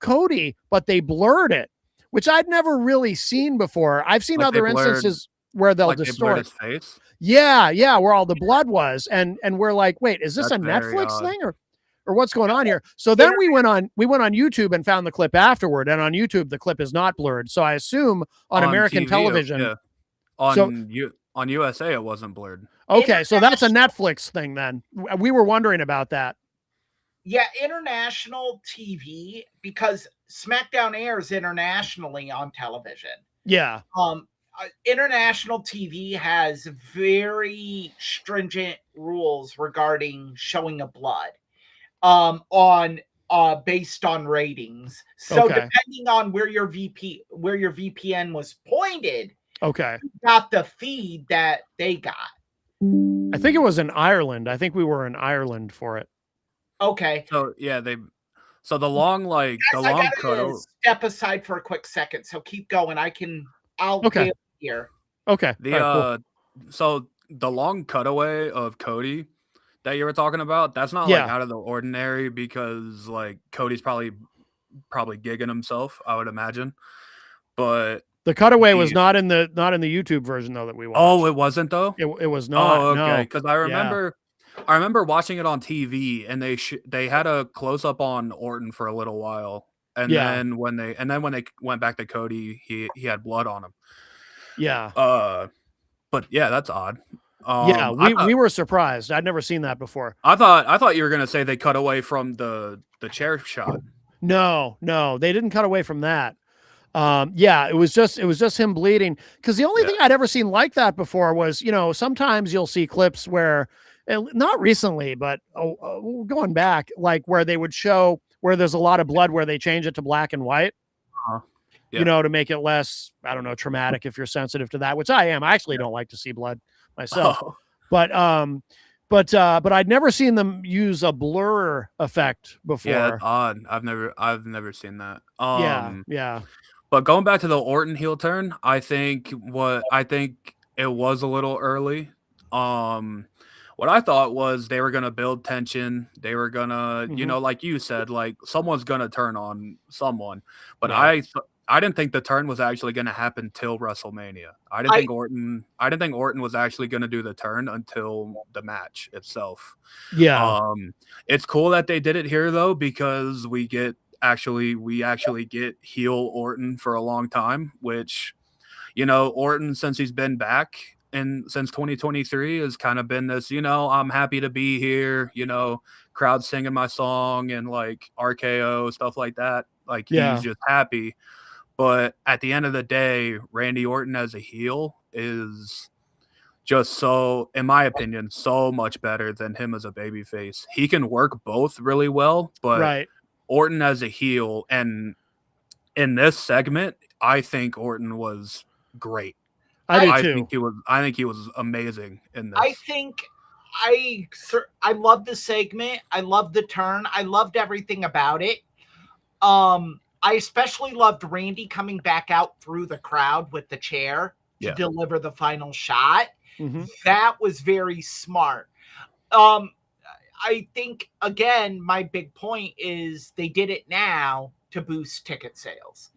Cody, but they blurred it, which I'd never really seen before. I've seen other instances where they'll distort his face. Yeah, where all the blood was. And we're like, wait, is this a Netflix thing or what's going on here? So then we went on YouTube and found the clip afterward. And on YouTube, the clip is not blurred. So I assume on American TV, television. On USA, it wasn't blurred. Okay, so that's a Netflix thing then. We were wondering about that. Yeah, international TV, because SmackDown airs internationally on television. Yeah. International TV has very stringent rules regarding showing of blood based on ratings. So depending on where your VPN was pointed, got the feed that they got. I think it was in Ireland. I think we were in Ireland for it. Okay. So yeah, so the long cut. Step aside for a quick second. So keep going. I'll be here. Okay. So the long cutaway of Cody that you were talking about, that's not like out of the ordinary, because like Cody's probably gigging himself, I would imagine. But The cutaway was The- not in the YouTube version though that we watched. Oh, it wasn't though. It was not. Oh, okay. No. Because I remember watching it on TV, and they had a close up on Orton for a little while, and Yeah. then when they went back to Cody, he had blood on him. Yeah. But yeah, that's odd. Yeah, we were surprised. I'd never seen that before. I thought you were gonna say they cut away from the chair shot. No, they didn't cut away from that. Yeah, it was just him bleeding. Because the only thing I'd ever seen like that before was, sometimes you'll see clips where, not recently, but going back, like where they would show where there's a lot of blood, where they change it to black and white. Yeah. To make it less, I don't know, traumatic if you're sensitive to that, which I am. I actually don't like to see blood myself. Oh. But I'd never seen them use a blur effect before. Yeah, that's odd. I've never seen that. Yeah. But going back to the Orton heel turn, I think it was a little early. What I thought was they were gonna build tension. They were gonna, like you said, like someone's gonna turn on someone. But I didn't think the turn was actually going to happen till WrestleMania. I didn't think Orton was actually going to do the turn until the match itself. Yeah. It's cool that they did it here though, because we actually get heel Orton for a long time, which, Orton, since he's been back since 2023, has kind of been this, I'm happy to be here, crowd singing my song and like RKO, stuff like that. Like he's just happy. But at the end of the day, Randy Orton as a heel is just so, in my opinion, so much better than him as a babyface. He can work both really well, but Orton as a heel, and in this segment, I think Orton was great. I think he was amazing in this. I think I love the segment. I love the turn. I loved everything about it. I especially loved Randy coming back out through the crowd with the chair to deliver the final shot. Mm-hmm. That was very smart. I think, again, my big point is they did it now to boost ticket sales.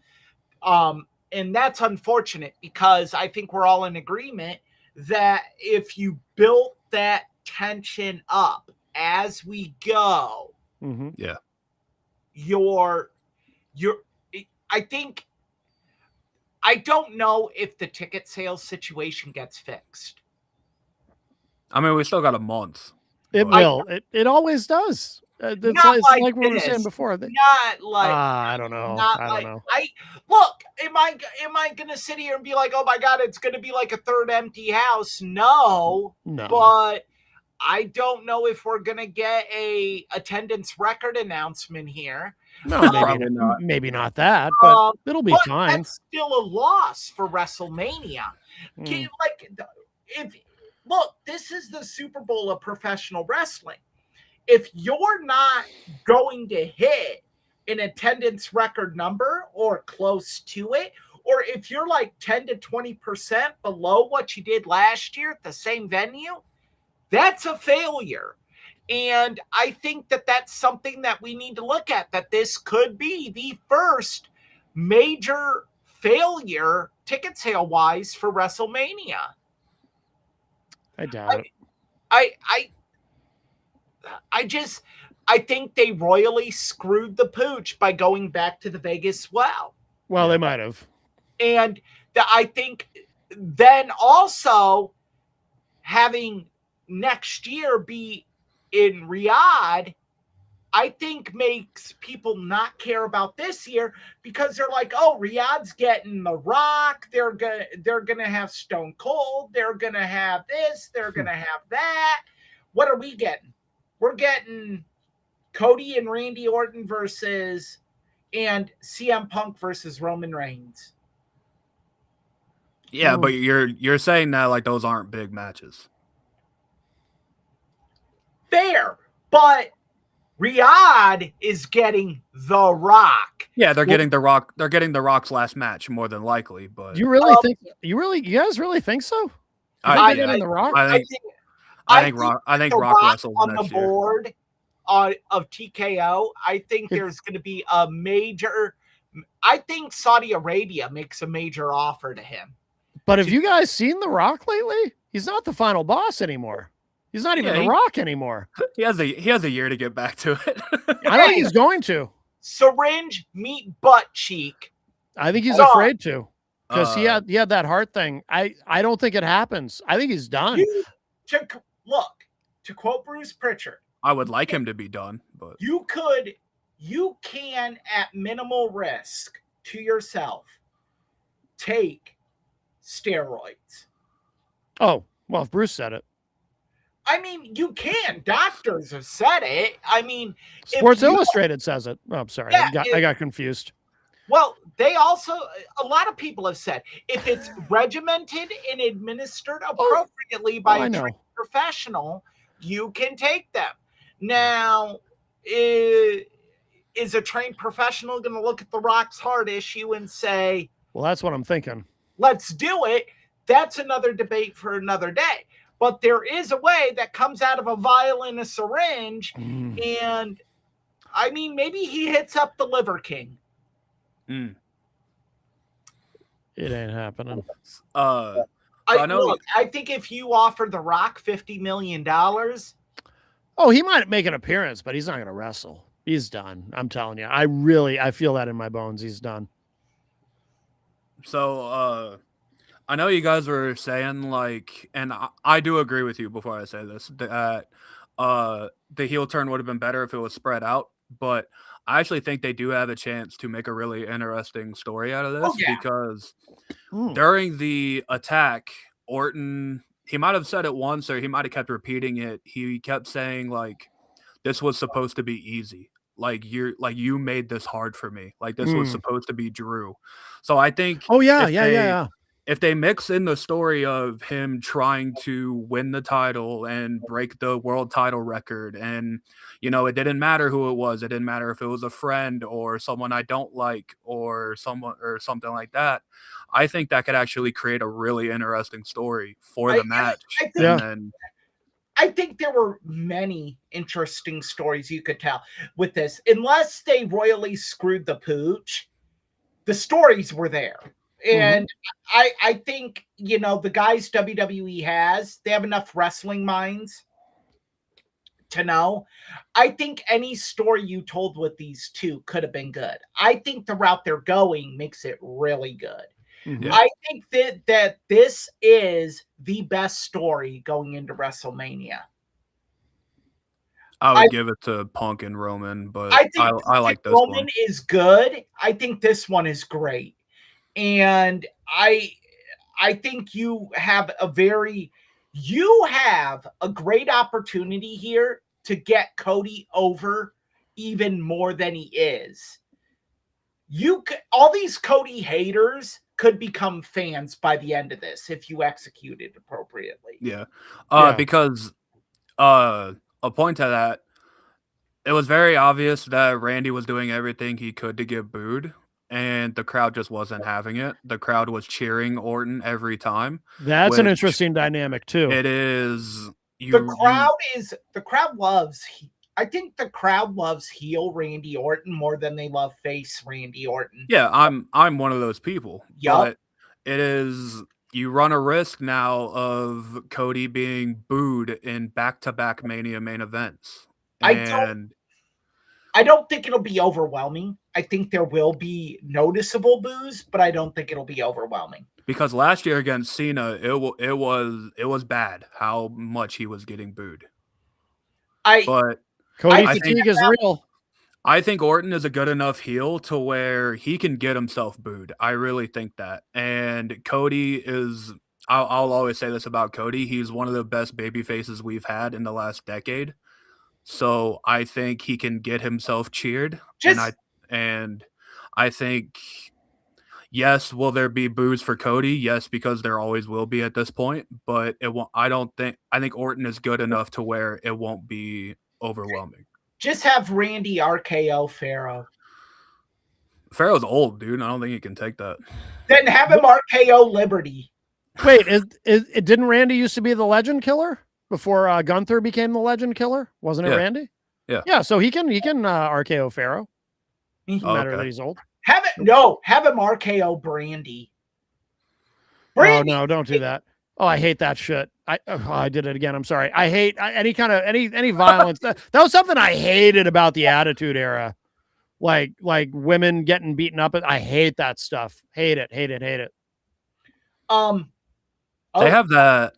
And that's unfortunate, because I think we're all in agreement that if you built that tension up as we go, I don't know if the ticket sales situation gets fixed. I mean, we still got a month. It will. It always does. It's like we were saying before. Not like I don't know. I don't know. Look. Am I gonna sit here and be like, oh my god, it's gonna be like a third empty house? No. But I don't know if we're gonna get a attendance record announcement here. No, maybe not that, but it'll be fine. That's still a loss for WrestleMania. Look, this is the Super Bowl of professional wrestling. If you're not going to hit an attendance record number or close to it, or if you're like 10 to 20% below what you did last year at the same venue, that's a failure. And I think that that's something that we need to look at, that this could be the first major failure ticket sale wise for WrestleMania. I doubt it. I think they royally screwed the pooch by going back to the Vegas well. Well, they might have. And I think then also having next year be in Riyadh, I think makes people not care about this year, because they're like, oh, Riyadh's getting The Rock. They're gonna have Stone Cold. They're gonna have this. They're gonna have that. What are we getting? We're getting Cody and Randy Orton and CM Punk versus Roman Reigns. Yeah, but you're saying that like those aren't big matches. Fair, but Riyadh is getting The Rock. Yeah, they're getting The Rock. They're getting The Rock's last match more than likely. But you really think? You guys really think so? I think The Rock. I think Rock wrestles on next the board of TKO. I think there's going to be a major I think Saudi Arabia makes a major offer to him. But have you guys seen The Rock lately? He's not the final boss anymore. He's not even Yeah, The Rock anymore. He has a year to get back to it. I don't think he's going to. Syringe meet butt cheek. I think he's Done. afraid to because he Uh, had that heart thing. I don't think it happens. I think he's done. To quote Bruce Pritchard, I would like him to be done, but you can at minimal risk to yourself take steroids. Oh, well, if Bruce said it. I mean, you can. Doctors have said it. I mean, Sports Illustrated says it. Oh, I'm sorry. Yeah, I got confused. well, they also, a lot of people have said, if it's regimented and administered appropriately by a trained professional, you can take them. Now, is a trained professional going to look at the Rock's heart issue and say, well, that's what I'm thinking. Let's do it? That's another debate for another day. But there is a way that comes out of a vial in a syringe. And I mean, maybe he hits up the Liver King. It ain't happening. I think if you offer The Rock $50 million. Oh, he might make an appearance, but he's not going to wrestle. He's done. I'm telling you. I feel that in my bones. He's done. So, I know you guys were saying like, and I do agree with you before I say this, that the heel turn would have been better if it was spread out, but I actually think they do have a chance to make a really interesting story out of this because during the attack, Orton, he might have said it once or he might have kept repeating it. He kept saying like, this was supposed to be easy. Like you made this hard for me. Like this was supposed to be Drew. So I think if they mix in the story of him trying to win the title and break the world title record, and it didn't matter who it was, it didn't matter if it was a friend or someone I don't like or someone or something like that, I think that could actually create a really interesting story for the match. I think there were many interesting stories you could tell with this. Unless they royally screwed the pooch, the stories were there. And I think, the guys WWE has, they have enough wrestling minds to know. I think any story you told with these two could have been good. I think the route they're going makes it really good. I think that this is the best story going into WrestleMania. I would give it to Punk and Roman, but I like this Roman one. is good. I think this one is great. And I think you have a great opportunity here to get Cody over even more than he is. All these Cody haters could become fans by the end of this if you execute it appropriately. Yeah. Because a point to that, it was very obvious that Randy was doing everything he could to get booed, and the crowd just wasn't having it. The crowd was cheering Orton every time. That's an interesting dynamic too. It is. The crowd loves. I think the crowd loves heel Randy Orton more than they love face Randy Orton. Yeah, I'm one of those people. Yep. But it is, you run a risk now of Cody being booed in back-to-back Mania main events. And I don't think it'll be overwhelming. I think there will be noticeable boos, but I don't think it'll be overwhelming. Because last year against Cena, it was bad how much he was getting booed. But Cody fatigue is real. I think Orton is a good enough heel to where he can get himself booed. I really think that. And Cody is, I'll always say this about Cody, he's one of the best baby faces we've had in the last decade. So I think he can get himself cheered. And I think, yes, will there be boos for Cody? Yes, because there always will be at this point. But it won't. I think Orton is good enough to where it won't be overwhelming. Just have Randy RKO Pharaoh. Pharaoh's old, dude. I don't think he can take that. Then have him RKO Liberty. Wait, didn't Randy used to be the Legend Killer before Gunther became the Legend Killer? Wasn't it Randy? Yeah. Yeah. So he can RKO Pharaoh. Doesn't matter that he's old. Have him RKO Brandy. Oh no, don't do that. Oh, I hate that shit. I did it again. I'm sorry. I hate any kind of any violence. That was something I hated about the Attitude Era. Like women getting beaten up. I hate that stuff. Hate it. They have that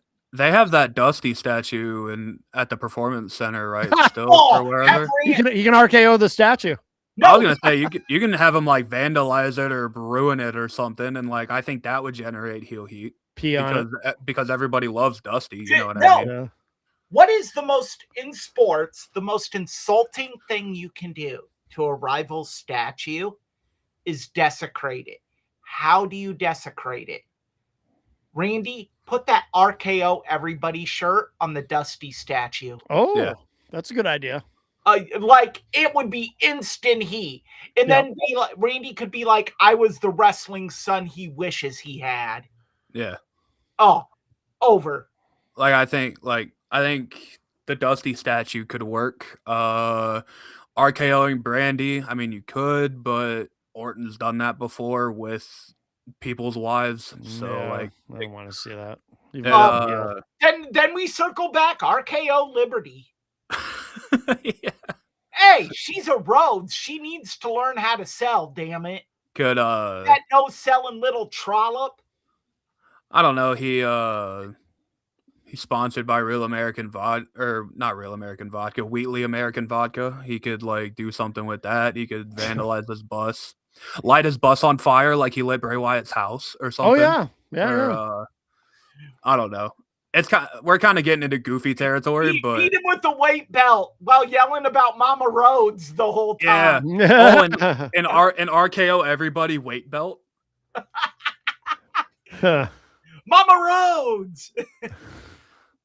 Dusty statue at the Performance Center, right? Still or wherever. You can RKO the statue. No. I was gonna say you can have them like vandalize it or ruin it or something, and like I think that would generate heel heat because everybody loves Dusty. You know what I mean? Yeah. What is the most insulting thing you can do to a rival statue is desecrate it. How do you desecrate it? Randy, put that RKO everybody shirt on the Dusty statue. Oh, yeah. That's a good idea. Like it would be instant heat. And then be like, Randy could be like, I was the wrestling son he wishes he had. Yeah. Oh, over. Like I think the Dusty statue could work. RKOing Brandy, I mean you could, but Orton's done that before with people's wives. So I don't want to see that. Then we circle back RKO Liberty. Yeah. Hey, she's a Rhodes. She needs to learn how to sell, damn it. Could that no selling little trollop. I don't know. He's sponsored by Real American Vodka, or not Real American Vodka, Wheatley American Vodka. He could like do something with that. He could vandalize his bus, light his bus on fire like he lit Bray Wyatt's house or something. Oh yeah. I don't know. We're kind of getting into goofy territory, but beat him with the weight belt while yelling about Mama Rhodes the whole time. Yeah. And RKO everybody weight belt. Mama Rhodes.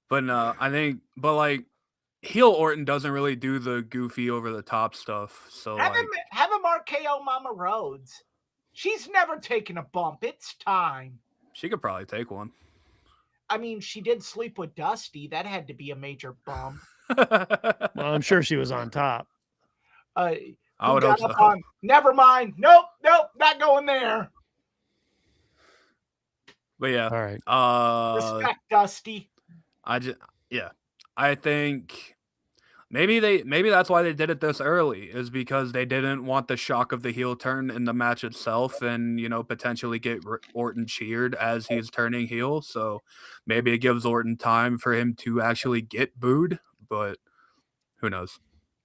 But no, like heel Orton doesn't really do the goofy over the top stuff. So have him RKO Mama Rhodes. She's never taken a bump. It's time. She could probably take one. I mean, she did sleep with Dusty. That had to be a major bump. Well, I'm sure she was on top. I would hope so. Never mind. Nope, not going there. But yeah. All right. Respect Dusty. I think maybe that's why they did it this early, is because they didn't want the shock of the heel turn in the match itself and, potentially get Orton cheered as he's turning heel. So maybe it gives Orton time for him to actually get booed, but who knows?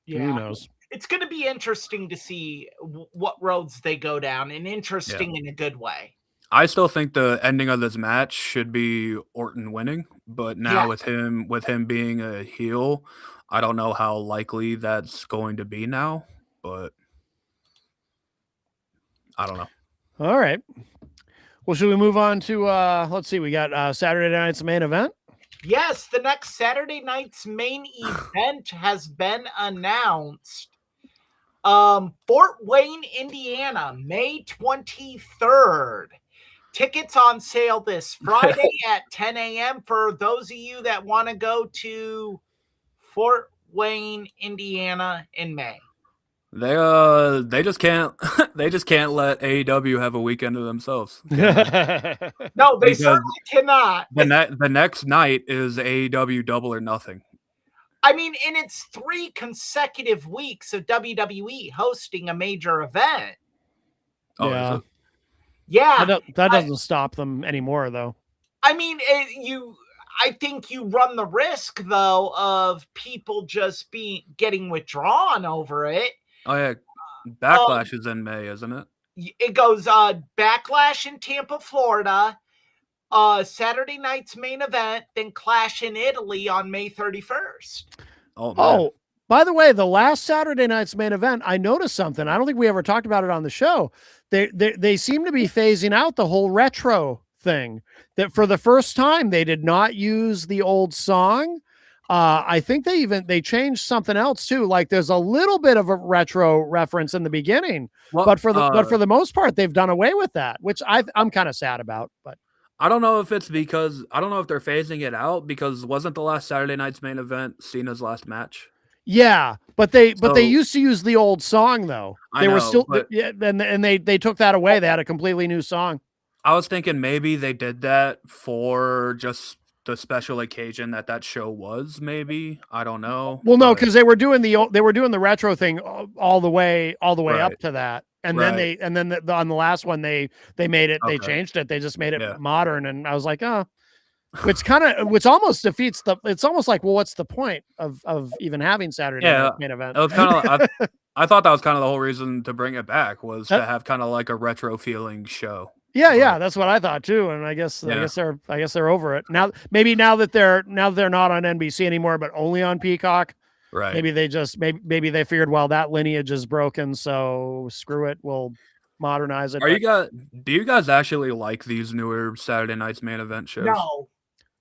Yeah. Who knows? It's going to be interesting to see what roads they go down, and interesting in a good way. I still think the ending of this match should be Orton winning, but now with him being a heel, I don't know how likely that's going to be now, but I don't know. All right. Well, should we move on to let's see, we got Saturday night's main event? Yes, the next Saturday night's main event has been announced. Fort Wayne, Indiana, May 23rd. Tickets on sale this Friday at 10 a.m. for those of you that want to go to Fort Wayne, Indiana in May. They just can't let AEW have a weekend to themselves. No, they certainly cannot. The next night is AEW Double or Nothing. I mean, and it's 3 consecutive weeks of WWE hosting a major event. Oh, yeah. Yeah. That doesn't stop them anymore, though. I mean, I think you run the risk, though, of people just getting withdrawn over it. Oh, yeah. Backlash is in May, isn't it? It goes Backlash in Tampa, Florida, Saturday night's main event, then Clash in Italy on May 31st. Oh, by the way, the last Saturday night's main event, I noticed something. I don't think we ever talked about it on the show. They seem to be phasing out the whole retro thing. That for the first time, they did not use the old song. I think they changed something else too. Like there's a little bit of a retro reference in the beginning, but for the most part, they've done away with that, which I'm kind of sad about. But I don't know if they're phasing it out because wasn't the last Saturday night's main event Cena's last match? Yeah, but they So- used to use the old song though. I They were know, still but- yeah, and they took that away. They had a completely new song. I was thinking maybe they did that for just the special occasion that show was. Maybe I don't know. Well, no, but- because they were doing the retro thing all the way up Right. to that, and then Right. on the last one they made it. They Okay. changed it. They just made it Yeah. modern, and I was like, oh, which almost defeats the. It's almost like, well, what's the point of even having Saturday Yeah, Night Main Event? It was kind of. I thought that was kind of the whole reason to bring it back was That- to have kind of like a retro feeling show. Yeah, that's what I thought too, and I guess Yeah. they're over it now. Maybe now that they're not on NBC anymore, but only on Peacock. Right. Maybe they just maybe they figured, well, that lineage is broken, so screw it, we'll modernize it. Do you guys actually like these newer Saturday Night's Main Event shows? No.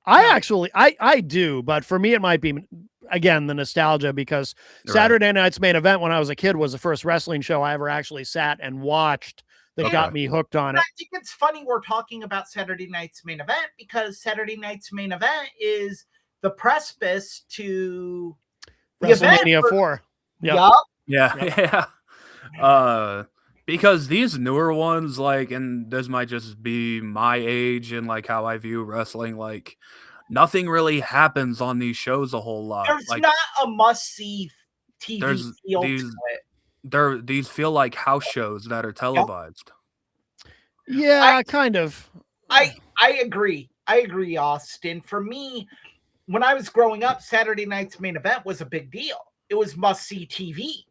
I No. actually I do, but for me it might be again the nostalgia because Right. Saturday Night's Main Event when I was a kid was the first wrestling show I ever actually sat and watched that Okay. got me hooked on I it. think it's funny we're talking about Saturday Night's Main Event because Saturday Night's Main Event is the precipice to the event WrestleMania for- 4. Yep. Yup. Yeah, yeah. Because these newer ones, like, and this might just be my age and like how I view wrestling, like nothing really happens on these shows a whole lot. There's Like not a must-see TV There's feel these- to it. these feel like house shows that are televised. Yeah, kind of. I agree. I agree, Austin. For me, when I was growing up, Saturday Night's Main Event was a big deal. It was must-see TV.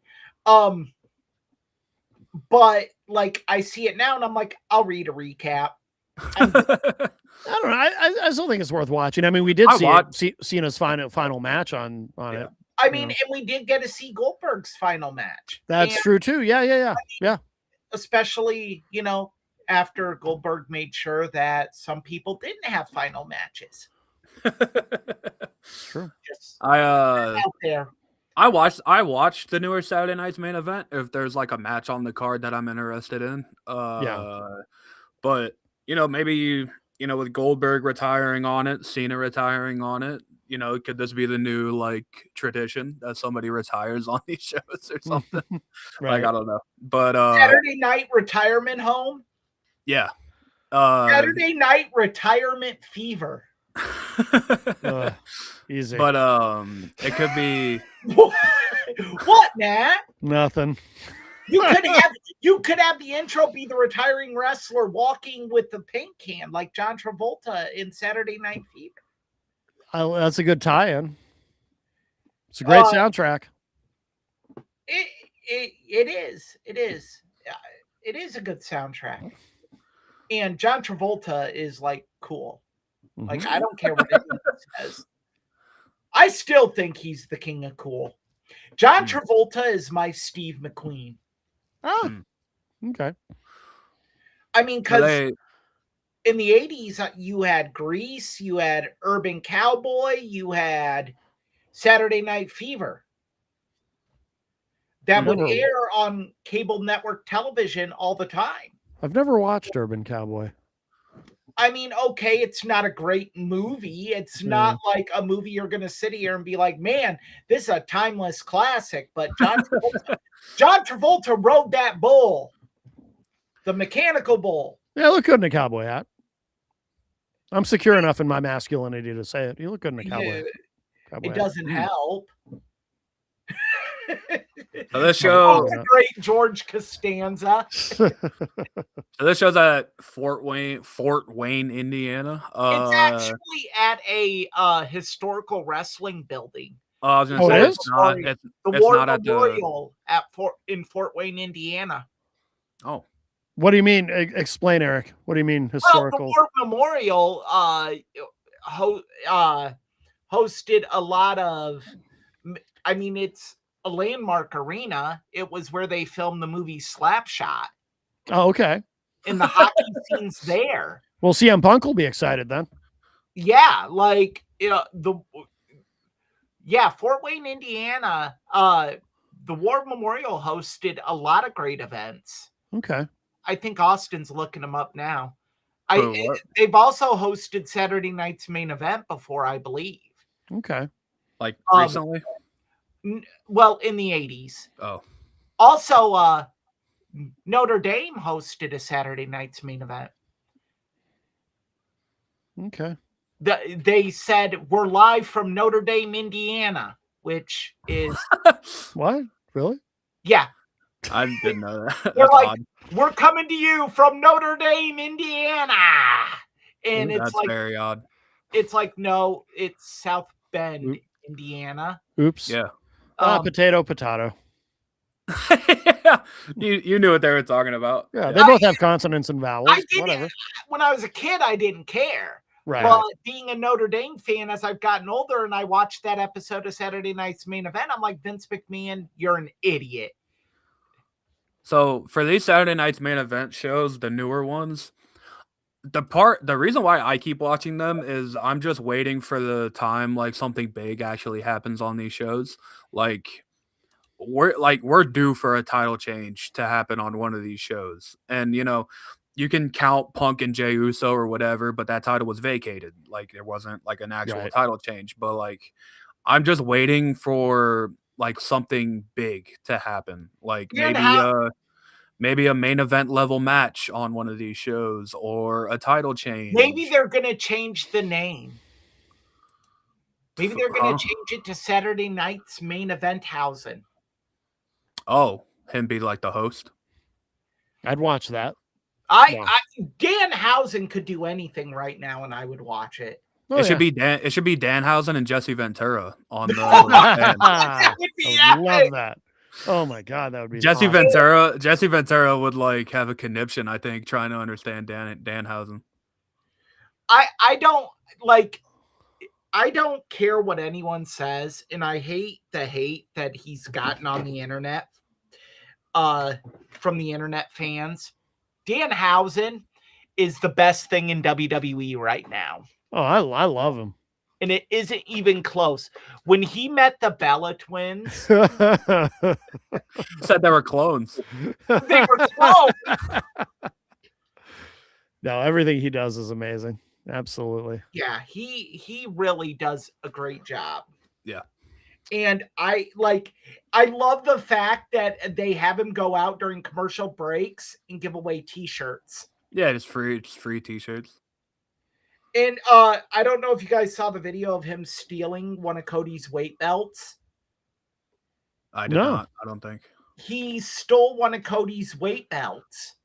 But like I see it now and I'm like, I'll read a recap. I don't know. I still think it's worth watching. I mean, we did see Cena's final match on Yeah. it. I mean, and we did get to see Goldberg's final match. That's And true too. Yeah. especially, after Goldberg made sure that some people didn't have final matches. True. Just I out there. I watched the newer Saturday Night's Main Event if there's like a match on the card that I'm interested in. But maybe with Goldberg retiring on it, Cena retiring on it, could this be the new like tradition that somebody retires on these shows or something? Right. Like I don't know. But Saturday night retirement home. yeah. Saturday night retirement fever. Ugh, easy. But it could be What, Matt? Nothing. You could have the intro be the retiring wrestler walking with the paint can like John Travolta in Saturday Night Fever. That's a good tie-in. It's a great soundtrack. It is. It is a good soundtrack. And John Travolta is like cool. Like I don't care what anyone says. I still think he's the king of cool. John Travolta is my Steve McQueen. Oh, okay. I mean, because they, in the 80s, you had Grease, you had Urban Cowboy, you had Saturday Night Fever. That would Never- air on cable network television all the time. I've never watched Urban Cowboy. I mean, okay, it's not a great movie. It's not like a movie you're going to sit here and be like, man, this is a timeless classic. But John Travolta rode that bull, the mechanical bull. Yeah, look good in a cowboy hat. I'm secure enough in my masculinity to say it. You look good in a cowboy. cowboy It doesn't help. so this Oh, show the great George Costanza. so this show's at Fort Wayne, Indiana. It's actually at a historical wrestling building. I was gonna Oh, say it it's is? not. The It's War not at the- Memorial in Fort Wayne, Indiana. Oh, What do you mean? Explain, Eric. What do you mean historical? Well, the War Memorial hosted a lot of. I mean, it's a landmark arena. It was where they filmed the movie Slapshot, Oh, okay. and the hockey scenes there. Well, CM Punk will be excited then. Yeah, like Fort Wayne, Indiana. The War Memorial hosted a lot of great events. Okay. I think Austin's looking them up now. For what? They've also hosted Saturday Night's Main Event before, I believe. Okay. like Um, recently. Well, in the 80s. Oh, Also, Notre Dame hosted a Saturday night's main event. Okay. They said we're live from Notre Dame, Indiana, which is What? Really? yeah. I didn't know that. They're That's like, odd. we're coming to you from Notre Dame, Indiana, and Ooh, it's That's very odd. no, it's South Bend, Indiana. Oops. Yeah. Potato. you knew what they were talking about. Yeah, they both have consonants and vowels. I didn't. Whatever. When I was a kid, I didn't care. Right. But being a Notre Dame fan, as I've gotten older and I watched that episode of Saturday Night's Main Event, I'm like, Vince McMahon, you're an idiot. So for these Saturday Night's Main Event shows, the newer ones, the reason why I keep watching them is I'm just waiting for the time like something big actually happens on these shows. We're due for a title change to happen on one of these shows. And you can count Punk and Jey Uso or whatever, but that title was vacated. Like there wasn't like an actual title change. But like I'm just waiting for like something big to happen. Like maybe a main event level match on one of these shows or a title change. Maybe they're gonna change the name. Maybe they're gonna change it to Saturday Night's Main Event Hausen. Oh, him be like the host. I'd watch that. Danhausen could do anything right now, and I would watch it. It should be Danhausen and Jesse Ventura on the. That would be I epic. love that. Oh my god, that would be Jesse awesome. Ventura would like have a conniption, I think, trying to understand Danhausen. I don't care what anyone says, and I hate the hate that he's gotten on the internet from the internet fans. Danhausen is the best thing in WWE right now. Oh, I love him. And it isn't even close. When he met the Bella twins, said they were clones. They were clones. No, everything he does is amazing. Absolutely. Yeah, he really does a great job. Yeah. And I love the fact that they have him go out during commercial breaks and give away t-shirts. Yeah, just free t-shirts. And I don't know if you guys saw the video of him stealing one of Cody's weight belts. I did not. I don't think. He stole one of Cody's weight belts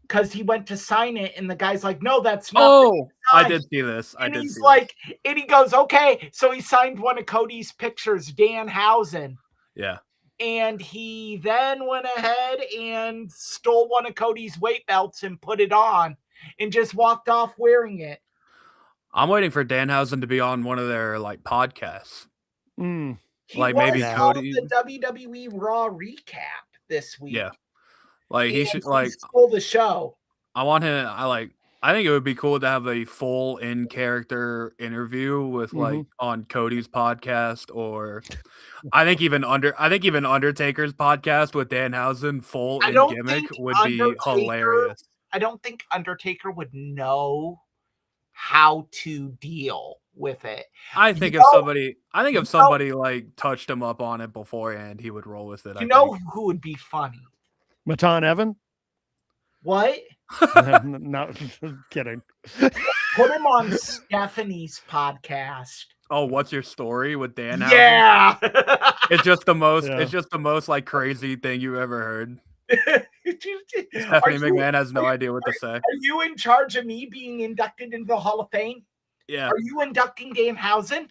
because he went to sign it, and the guy's like, "No, that's not." Oh, I did see this. And he's like, and he goes, "Okay." So he signed one of Cody's pictures, Danhausen. Yeah. And he then went ahead and stole one of Cody's weight belts and put it on and just walked off wearing it. I'm waiting for Danhausen to be on one of their like podcasts. Like maybe Cody the WWE Raw recap this week. Yeah. Like he should like stole the show. I want him I think it would be cool to have a full in character interview with like on Cody's podcast, or I think even Undertaker's podcast with Danhausen full in gimmick would be hilarious. I don't think Undertaker would know how to deal with it. I think if somebody like touched him up on it beforehand, he would roll with it. You know who would be funny? Matan Evan? What? No, kidding. Put him on Stephanie's podcast. Oh, what's your story with Dan? Yeah. It's just the most like crazy thing you ever heard. Stephanie McMahon has no idea what to say. Are you in charge of me being inducted into the Hall of Fame? Yeah. Are you inducting Danhausen?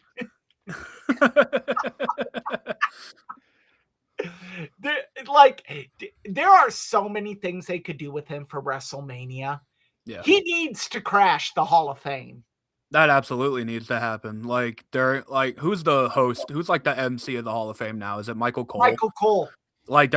There are so many things they could do with him for WrestleMania. Yeah. He needs to crash the Hall of Fame. That absolutely needs to happen. Like who's the host? Who's like the MC of the Hall of Fame now? Is it Michael Cole? Michael Cole. Like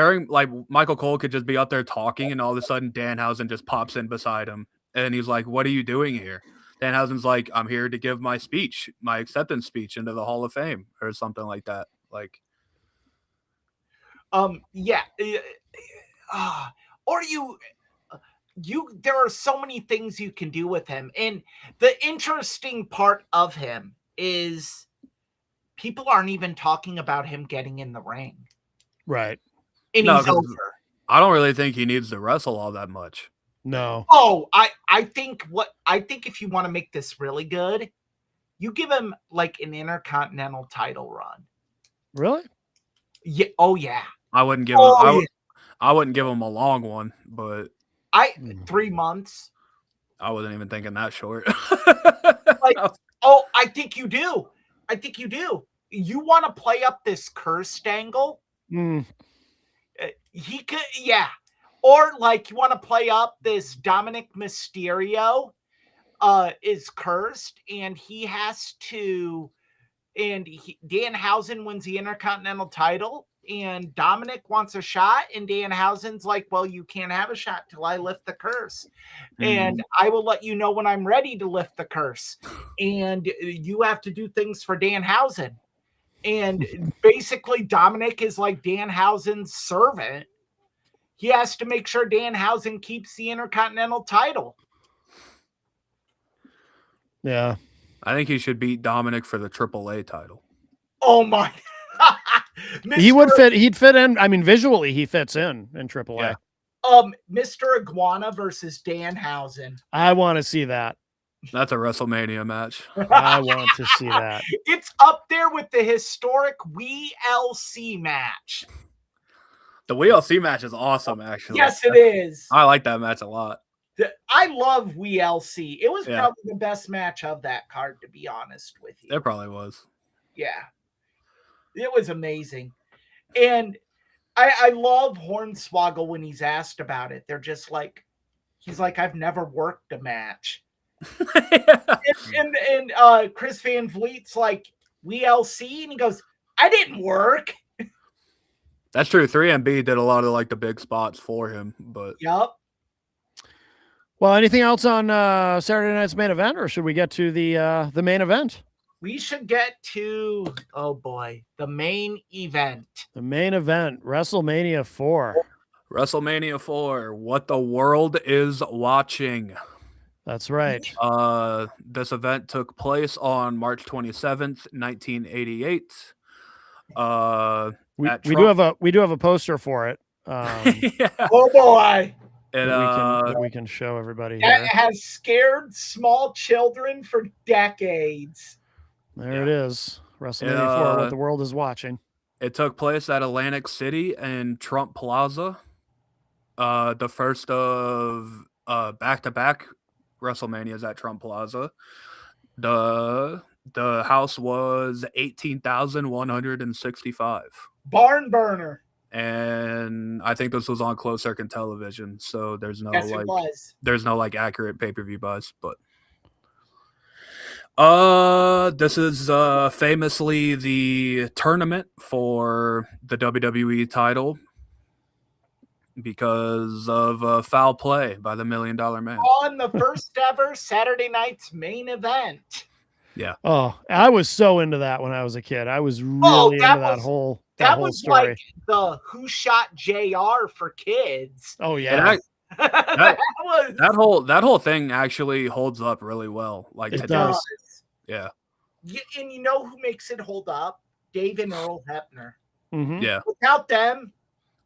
Michael Cole could just be up there talking, and all of a sudden Danhausen just pops in beside him, and he's like, "What are you doing here?" Danhausen's like, "I'm here to give my speech, my acceptance speech into the Hall of Fame," or something like that. Like, yeah, or you. There are so many things you can do with him, and the interesting part of him is people aren't even talking about him getting in the ring. Right. And No, he's 'cause over. I don't really think he needs to wrestle all that much. No. Oh, I think if you want to make this really good, you give him like an Intercontinental title run. Really? Yeah. Oh yeah. I wouldn't give Oh, him. I wouldn't give him a long one, but 3 months. I wasn't even thinking that short. Like, oh, I think you do. I think you do. You want to play up this cursed angle? Mm. He could, yeah. Or like you want to play up this Dominic Mysterio is cursed and he has to, and Danhausen wins the Intercontinental title and Dominic wants a shot and Danhausen's like, well, you can't have a shot till I lift the curse. And I will let you know when I'm ready to lift the curse. And you have to do things for Danhausen. And basically Dominic is like Danhausen's servant. He has to make sure Danhausen keeps the Intercontinental title. Yeah. I think he should beat Dominic for the AAA title. Oh my. He would fit. He'd fit in. I mean, visually, he fits in AAA. Yeah. Mr. Iguana versus Danhausen. I want to see that. That's a WrestleMania match. I want to see that. It's up there with the historic WLC match. The WLC match is awesome, actually. Yes, it is. I like that match a lot. I love WLC. It was Yeah. probably the best match of that card, to be honest with you. It probably was. Yeah. It was amazing. And I love Hornswoggle when he's asked about it. They're just like, he's like, I've never worked a match. And Chris Van Vliet's like, WLC? And he goes, I didn't work. That's true. 3MB did a lot of like the big spots for him, but Yup. Well, anything else on Saturday night's main event, or should we get to the main event? We should get to, oh boy, the main event. The main event, WrestleMania 4. WrestleMania 4, what the world is watching. That's right. This event took place on March 27th, 1988. We do have a poster for it. Yeah. Oh boy. And, that we can show everybody That here. has scared small children for decades. There it is. WrestleMania 4, what the world is watching. It took place at Atlantic City and Trump Plaza. The first of back-to-back WrestleManias at Trump Plaza. The house was 18,165. Barn burner. And I think this was on closed circuit television, so there's no Yes, it was. there's no like accurate pay-per-view buys, but this is famously the tournament for the WWE title because of foul play by the $1 Million Man. On the first ever Saturday night's main event. Yeah. Oh, I was so into that when I was a kid. I was really into that whole story. Like the Who Shot JR for kids. Oh yeah. That whole thing actually holds up really well. Like it today. does. Yeah. And you know who makes it hold up? Dave and Earl Hebner. Mm-hmm. Yeah. Without them,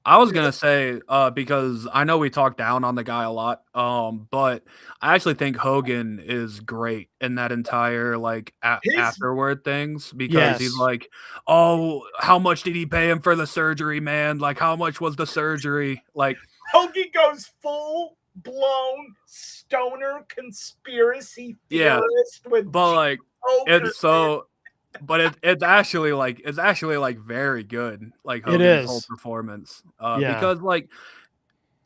I was gonna say because I know we talk down on the guy a lot, but I actually think Hogan is great in that entire like afterward things because he's like, oh, how much did he pay him for the surgery, man? Like, how much was the surgery? Like, Hogan goes full blown stoner conspiracy theorist with but like Hogan. it's so. But it's actually like very good. Like Hogan's whole performance. Because like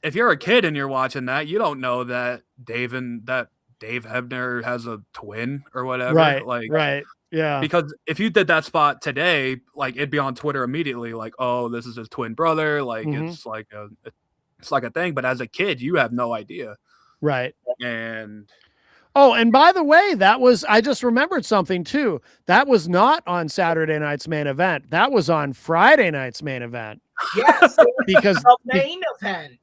if you're a kid and you're watching that, you don't know that Dave Hebner has a twin or whatever. Right. Yeah. Because if you did that spot today, like it'd be on Twitter immediately, like, oh, this is his twin brother. Like it's like a thing. But as a kid, you have no idea. Right. And oh, and by the way, I just remembered something too. That was not on Saturday night's main event. That was on Friday night's main event. Yes, because the main event.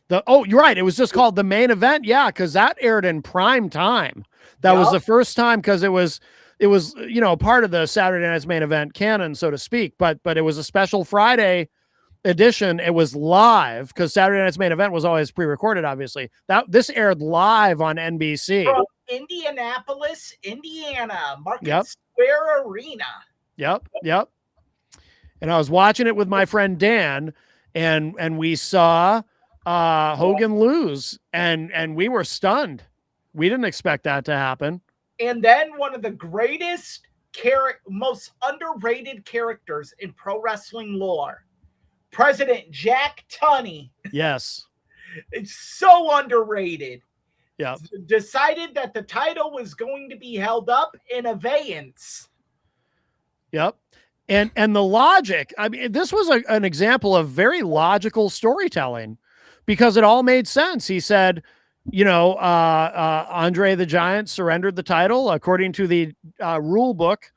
You're right. It was just called the main event. Yeah, because that aired in prime time. That was the first time because it was it was, you know, part of the Saturday Night's Main Event canon, so to speak, but it was a special Friday edition. It was live because Saturday Night's Main Event was always pre-recorded, obviously. This aired live on NBC. From Indianapolis, Indiana, Market Yep. Square Arena. Yep. And I was watching it with my friend Dan, and we saw Hogan lose, and we were stunned. We didn't expect that to happen. And then one of the greatest, most underrated characters in pro wrestling lore, President Jack Tunney. Yes. It's so underrated. Yeah. Decided that the title was going to be held up in abeyance. Yep. And the logic, I mean, this was an example of very logical storytelling because it all made sense. He said, you know, Andre the Giant surrendered the title according to the rule book.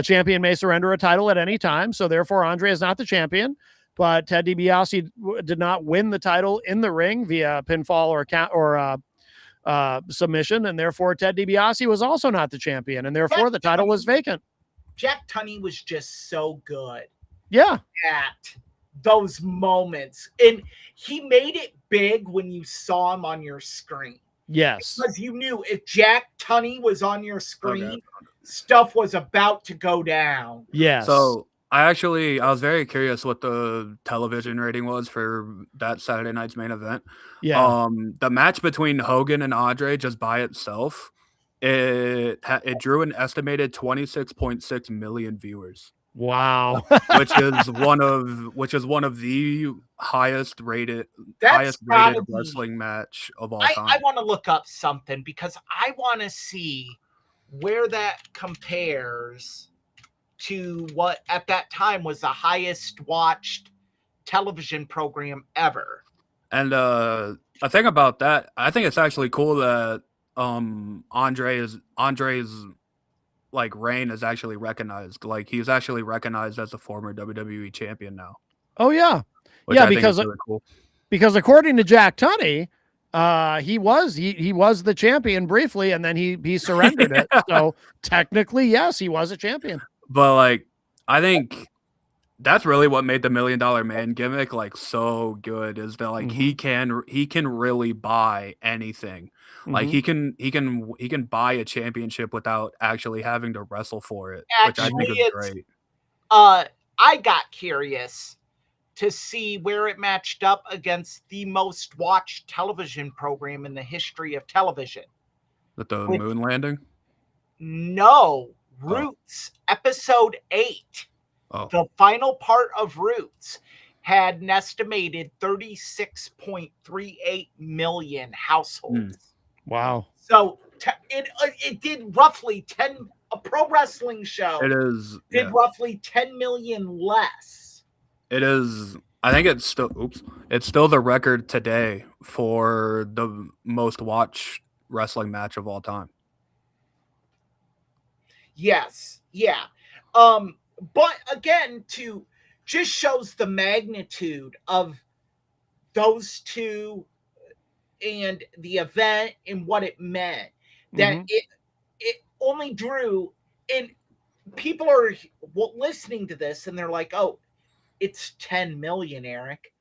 Champion may surrender a title at any time. So therefore Andre is not the champion, but Ted DiBiase did not win the title in the ring via pinfall or submission. And therefore Ted DiBiase was also not the champion. And therefore the title was vacant. Jack Tunney was just so good. Yeah. At those moments. And he made it big when you saw him on your screen. Yes. Because you knew if Jack Tunney was on your screen, stuff was about to go down. Yes. So I was very curious what the television rating was for that Saturday Night's Main Event. Yeah. The match between Hogan and Andre just by itself, it drew an estimated 26.6 million viewers. Wow. which is one of the highest rated wrestling match of all time. I want to look up something because I want to see where that compares to what at that time was the highest watched television program ever. And a thing about that, I think it's actually cool that Andre's like reign is actually recognized. Like he's actually recognized as a former WWE champion now. Oh yeah. Yeah, because really cool. Because according to Jack Tunney, he was the champion briefly, and then he surrendered it. So technically, yes, he was a champion. But like, I think that's really what made the $1 Million Man gimmick like so good is that like he can really buy anything. Like he can buy a championship without actually having to wrestle for it, which I think is great. I got curious to see where it matched up against the most watched television program in the history of television. The moon landing? No, Roots, episode 8. The final part of Roots had an estimated 36.38 million households. Wow. So it did roughly 10, a pro wrestling show did roughly 10 million less. It is, I think it's still the record today for the most watched wrestling match of all time. Yes. Yeah. But again, to just shows the magnitude of those two and the event and what it meant. That it only drew, and people are listening to this and they're like, oh, it's 10 million, Eric.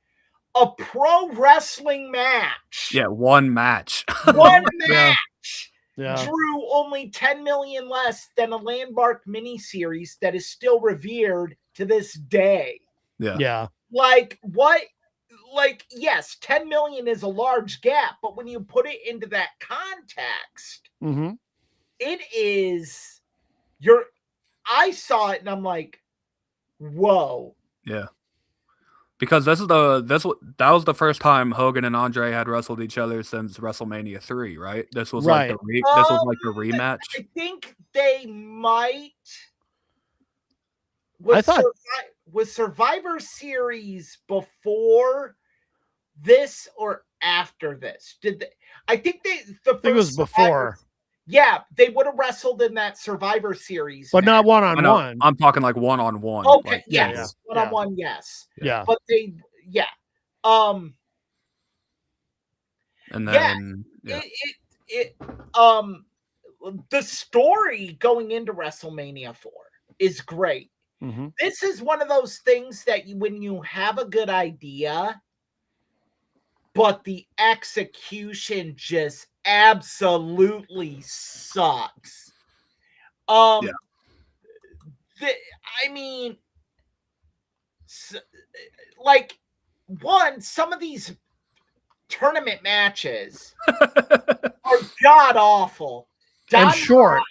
A pro wrestling match. Yeah, one match. One match. Yeah. Drew only 10 million less than a landmark miniseries that is still revered to this day. Yeah. Like what? Like, yes, 10 million is a large gap, but when you put it into that context, it is I saw it and I'm like, whoa. Yeah. Because that was the first time Hogan and Andre had wrestled each other since WrestleMania 3, right? This was like the rematch. I think they might. Was Survivor Series before this or after this? I think it was before. Yeah, they would have wrestled in that Survivor Series, but not one-on-one. I'm talking like one-on-one. Okay, like, yes, one-on-one, yes. Yeah, but and then the story going into WrestleMania 4 is great. Mhm. This is one of those things that when you have a good idea, but the execution just absolutely sucks. Yeah. The, I mean, like, some of these tournament matches are god awful. And short.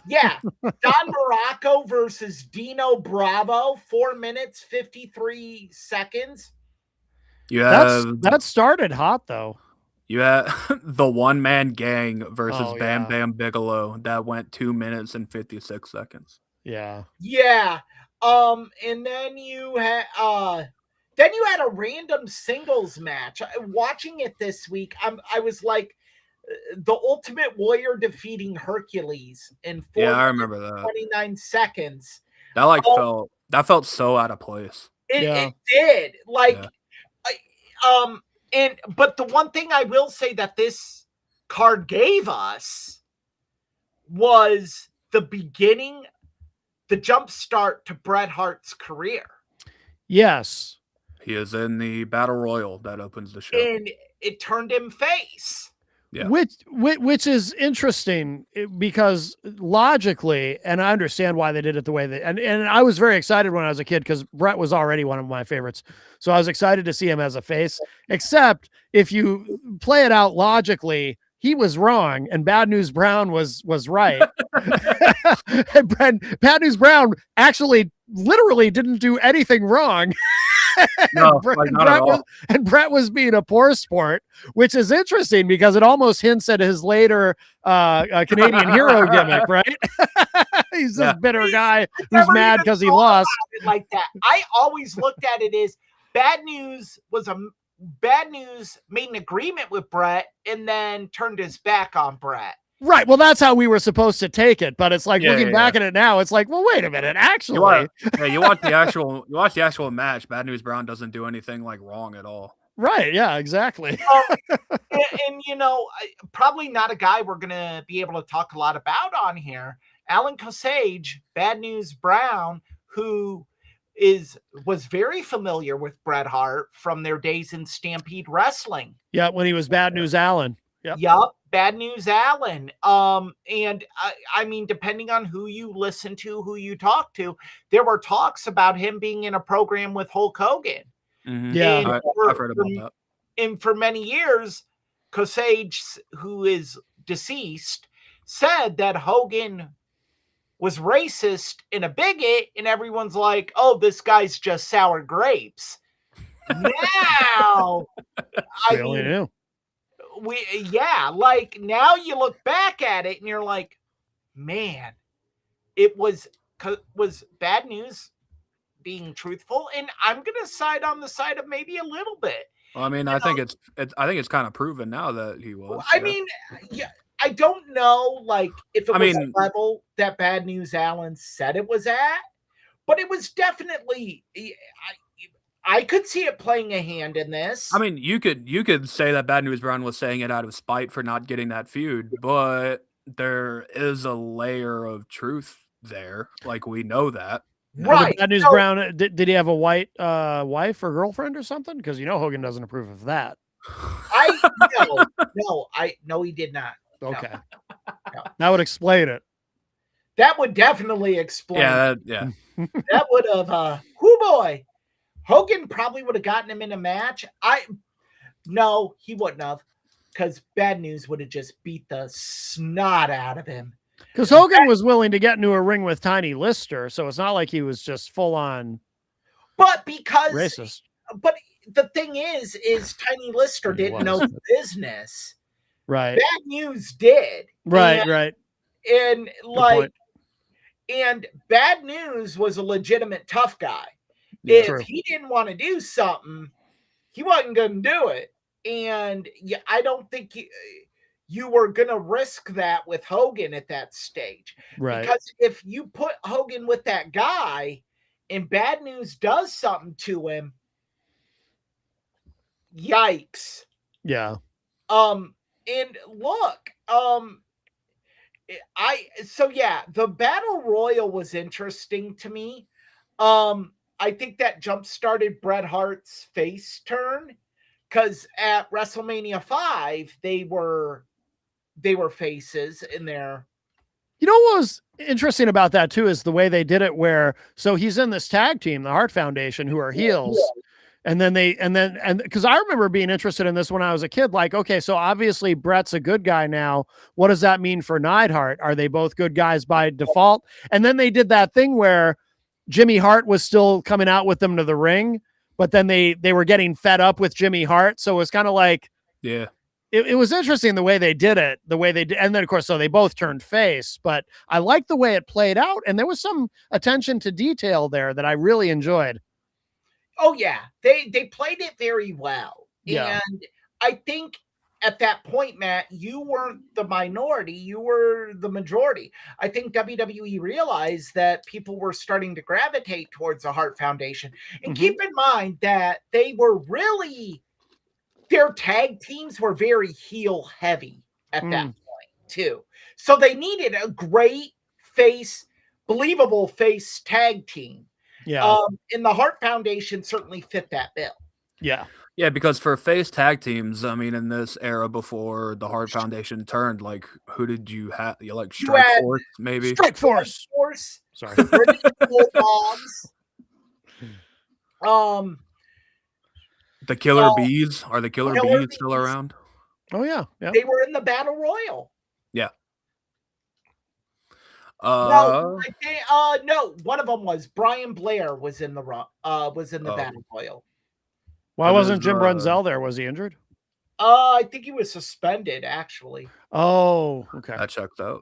Yeah, Don Morocco versus Dino Bravo, 4 minutes 53 seconds. That started hot though. You had the One Man Gang versus Oh, Bam yeah. Bam Bigelow that went 2 minutes and 56 seconds. Yeah. Yeah. And then you had a random singles match. Watching it this week, I was like, the Ultimate Warrior defeating Hercules in 4 Yeah, I minutes remember that. 29 seconds. That felt so out of place. It did. Like, Yeah. But the one thing I will say that this card gave us was the beginning, the jump start to Bret Hart's career. Yes. He is in the Battle Royal that opens the show. And it turned him face. Yeah. Which is interesting because logically, and I understand why they did it the way and I was very excited when I was a kid because Bret was already one of my favorites. So I was excited to see him as a face, except if you play it out logically, he was wrong and Bad News Brown was right. And Bad News Brown actually literally didn't do anything wrong. No, not at all. Bret was being a poor sport, which is interesting because it almost hints at his later Canadian hero gimmick, right? He's this bitter guy who's mad because he lost. Like that. I always looked at it as Bad News made an agreement with Bret and then turned his back on Bret. Right. Well, that's how we were supposed to take it, but it's like looking back at it now, it's like, well, wait a minute. Actually, you watch the actual match. Bad News Brown doesn't do anything like wrong at all. Right. Yeah. Exactly. And probably not a guy we're gonna be able to talk a lot about on here. Alan Kosage, Bad News Brown, who was very familiar with Bret Hart from their days in Stampede Wrestling. Yeah, when he was Bad News Allen. Yep, Bad News Allen. And I mean, depending on who you listen to, who you talk to, there were talks about him being in a program with Hulk Hogan. Mm-hmm. Yeah, I've heard about that. And for many years, Kosage, who is deceased, said that Hogan was racist and a bigot, and everyone's like, "Oh, this guy's just sour grapes." Now, I only knew. Now you look back at it and you're like, man, it was Bad News being truthful, and I'm gonna side on the side of maybe a little bit. Well, I mean, I think it's kind of proven now that he was. I mean, I don't know, like, if it was a level that Bad News Allen said it was at, but it was definitely. I could see it playing a hand in this. I mean, you could say that Bad News Brown was saying it out of spite for not getting that feud, but there is a layer of truth there. Like, we know that. Right. Bad News Brown, did he have a white wife or girlfriend or something? Because Hogan doesn't approve of that. No, he did not. Okay. No. That would explain it. That would definitely explain. Yeah. That would have boy. Hogan probably would have gotten him in a match. No, he wouldn't have, because Bad News would have just beat the snot out of him. Because Hogan was willing to get into a ring with Tiny Lister, so it's not like he was just full on. But because racist. But the thing is Tiny Lister didn't know the business. Right. Bad News did. Right. And and Bad News was a legitimate tough guy. If he didn't want to do something, he wasn't going to do it. And I don't think you were going to risk that with Hogan at that stage. Right. Because if you put Hogan with that guy and Bad News does something to him, yikes. Yeah. And look, The battle royal was interesting to me. I think that jump started Bret Hart's face turn because at WrestleMania 5 they were faces in there. You know what was interesting about that too is the way they did it where so he's in this tag team, the Hart Foundation, who are heels. And then because I remember being interested in this when I was a kid, like, okay, so obviously Brett's a good guy now. What does that mean for Neidhart? Are they both good guys by default? And then they did that thing where Jimmy Hart was still coming out with them to the ring, but then they were getting fed up with Jimmy Hart. So it was kind of like, Yeah. It was interesting the way they did it, and then of course, so they both turned face, but I liked the way it played out. And there was some attention to detail there that I really enjoyed. Oh yeah, they played it very well. Yeah. And I think at that point, Matt, you weren't the minority, you were the majority. I think WWE realized that people were starting to gravitate towards the Hart Foundation. And keep in mind that they were really their tag teams were very heel heavy at that point too. So they needed a great face, believable face tag team. Yeah. And the Hart Foundation certainly fit that bill. Yeah. Yeah, because for face tag teams, I mean, in this era before the Hart Foundation turned, like, who did you have? You like Strike Force, maybe? Strike Force. Sorry. British Bulldogs. The Killer Bees. Are the Killer Bees still around? Oh yeah. Yeah. They were in the Battle Royal. Yeah. No, one of them was Brian Blair was in the Battle Royal. Why wasn't Jim Brunzell there? Was he injured? I think he was suspended actually. Oh, okay. That checked out.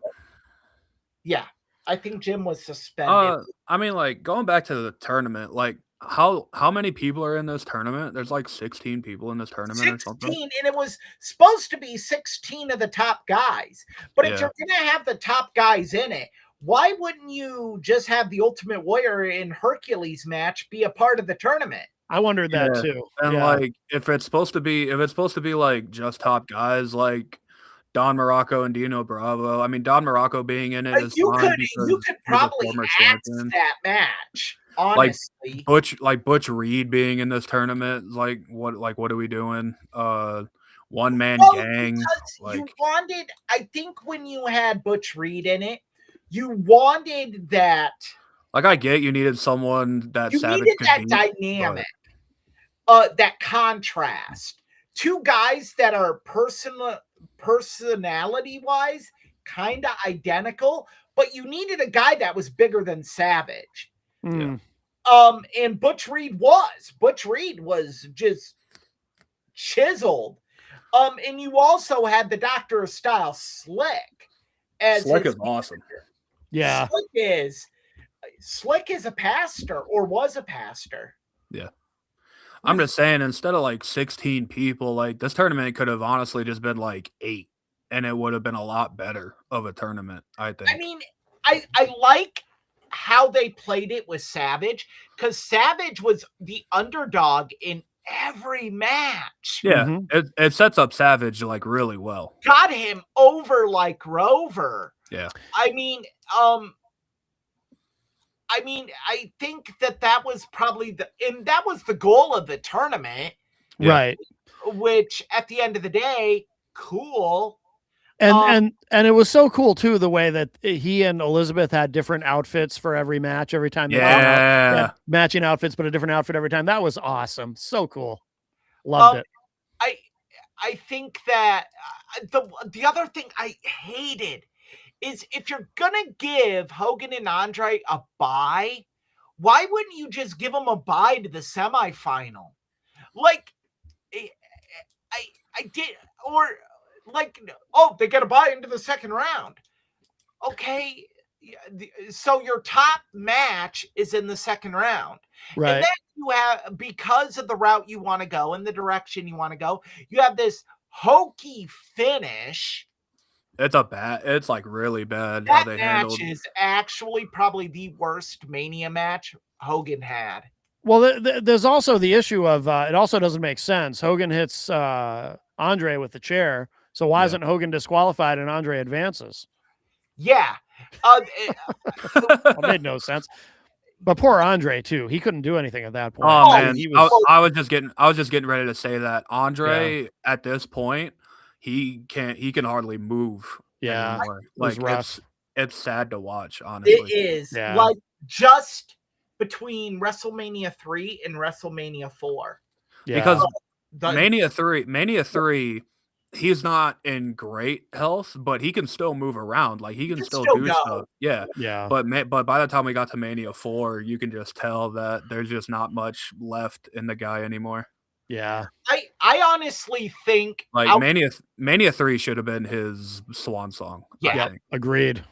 Yeah, I think Jim was suspended. I mean, like going back to the tournament, like how many people are in this tournament? There's like 16 people in this tournament 16, or something. And it was supposed to be 16 of the top guys. But if you're gonna have the top guys in it, why wouldn't you just have the Ultimate Warrior and Hercules match be a part of the tournament? I wondered that too. And like if it's supposed to be like just top guys like Don Morocco and Dino Bravo. I mean, Don Morocco being in it is fine because you could probably ask that match. Honestly, Butch Reed being in this tournament, like what are we doing? One man gang. Like you wanted, I think when you had Butch Reed in it, you wanted that. Like I get you needed someone that you Savage needed could that beat, dynamic, that contrast. Two guys that are personality wise kind of identical, but you needed a guy that was bigger than Savage. Yeah. And Butch Reed was just chiseled. And you also had the Doctor of Style Slick. Slick is awesome. Yeah. Slick is a pastor or was a pastor. Yeah. I'm just saying, instead of like 16 people, like this tournament could have honestly just been like 8, and it would have been a lot better of a tournament, I think. I mean, I like how they played it with Savage, because Savage was the underdog in every match. Yeah, it sets up Savage like really well. Got him over like Rover. Yeah. I mean, I think that was probably that was the goal of the tournament. Right. Which at the end of the day, cool. And it was so cool too, the way that he and Elizabeth had different outfits for every match. Every time they had matching outfits, but a different outfit every time. That was awesome. So cool. Loved it. I think that the other thing I hated is if you're gonna give Hogan and Andre a bye, why wouldn't you just give them a bye to the semifinal? Like, I did, or like, oh, they got a bye into the second round. Okay, so your top match is in the second round, right? And then you have, because of the route you want to go and the direction you want to go, you have this hokey finish. It's like really bad. That match is actually probably the worst Mania match Hogan had. Well, there's also the issue of it also doesn't make sense. Hogan hits Andre with the chair, so why isn't Hogan disqualified and Andre advances? Yeah. That made no sense. But poor Andre too. He couldn't do anything at that point. Oh Oh, man, he was. I was just getting ready to say that Andre at this point he can hardly move Yeah, anymore. it was Like rough. it's sad to watch, It honestly. is Yeah. like just between WrestleMania 3 and WrestleMania 4. Yeah, Because The- Mania 3, he's not in great health, but he can still move around. Like he can still do go. stuff. Yeah. yeah, But by the time we got to Mania 4, you can just tell that there's just not much left in the guy anymore. yeah. I honestly think Like out- Mania 3 should have been his swan song. Yeah. I think. Agreed.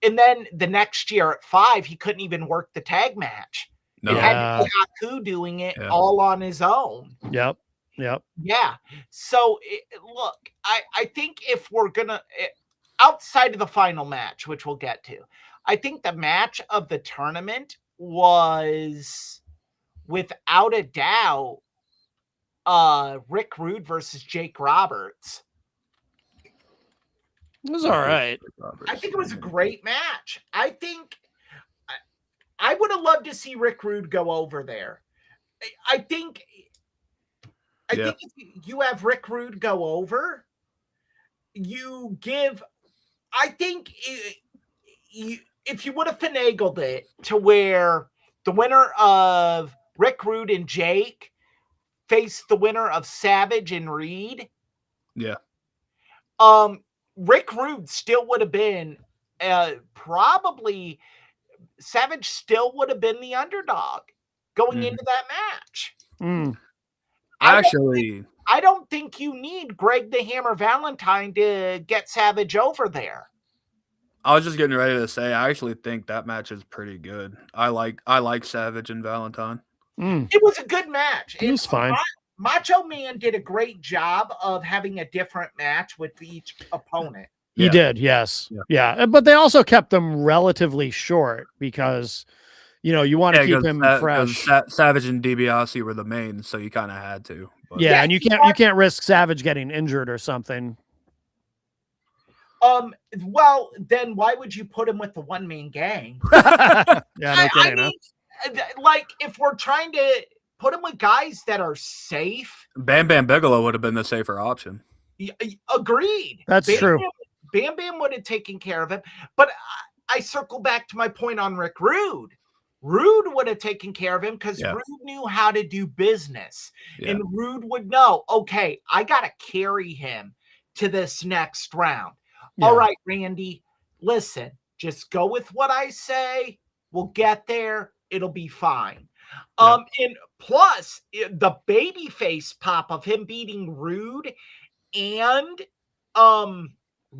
and then the next year at 5, he couldn't even work the tag match. No. It had Yeah. to be Haku doing it Yeah. all on his own. Yep. Yeah. So look, I think if we're gonna outside of the final match, which we'll get to, I think the match of the tournament was without a doubt Rick Rude versus Jake Roberts. It was all right. I think it was a great match. I think I would have loved to see Rick Rude go over there. I think if you have Rick Rude go over, you give. I think if you would have finagled it to where the winner of Rick Rude and Jake faced the winner of Savage and Reed. Yeah. Rick Rude still would have been probably Savage still would have been the underdog going into that match. Mm. I don't think you need Greg the Hammer Valentine to get Savage over there. I was just getting ready to say I actually think that match is pretty good. I like Savage and Valentine. It was a good match. It was fine. Macho Man did a great job of having a different match with each opponent. He did, yes. Yeah. But they also kept them relatively short because, you want to keep him fresh. Savage and DiBiase were the main, so you kind of had to. But. Yeah, and you can't risk Savage getting injured or something. Well, then why would you put him with the one-man gang? Yeah, no kidding, I mean, like, if we're trying to put him with guys that are safe. Bam Bam Bigelow would have been the safer option. Agreed. That's true. Bam Bam would have taken care of him. But I circle back to my point on Rick Rude. Rude would have taken care of him because Rude knew how to do business. Yeah. And Rude would know, okay, I got to carry him to this next round. Yeah. All right, Randy, listen, just go with what I say. We'll get there. It'll be fine. Yeah. And plus the babyface pop of him beating Rude and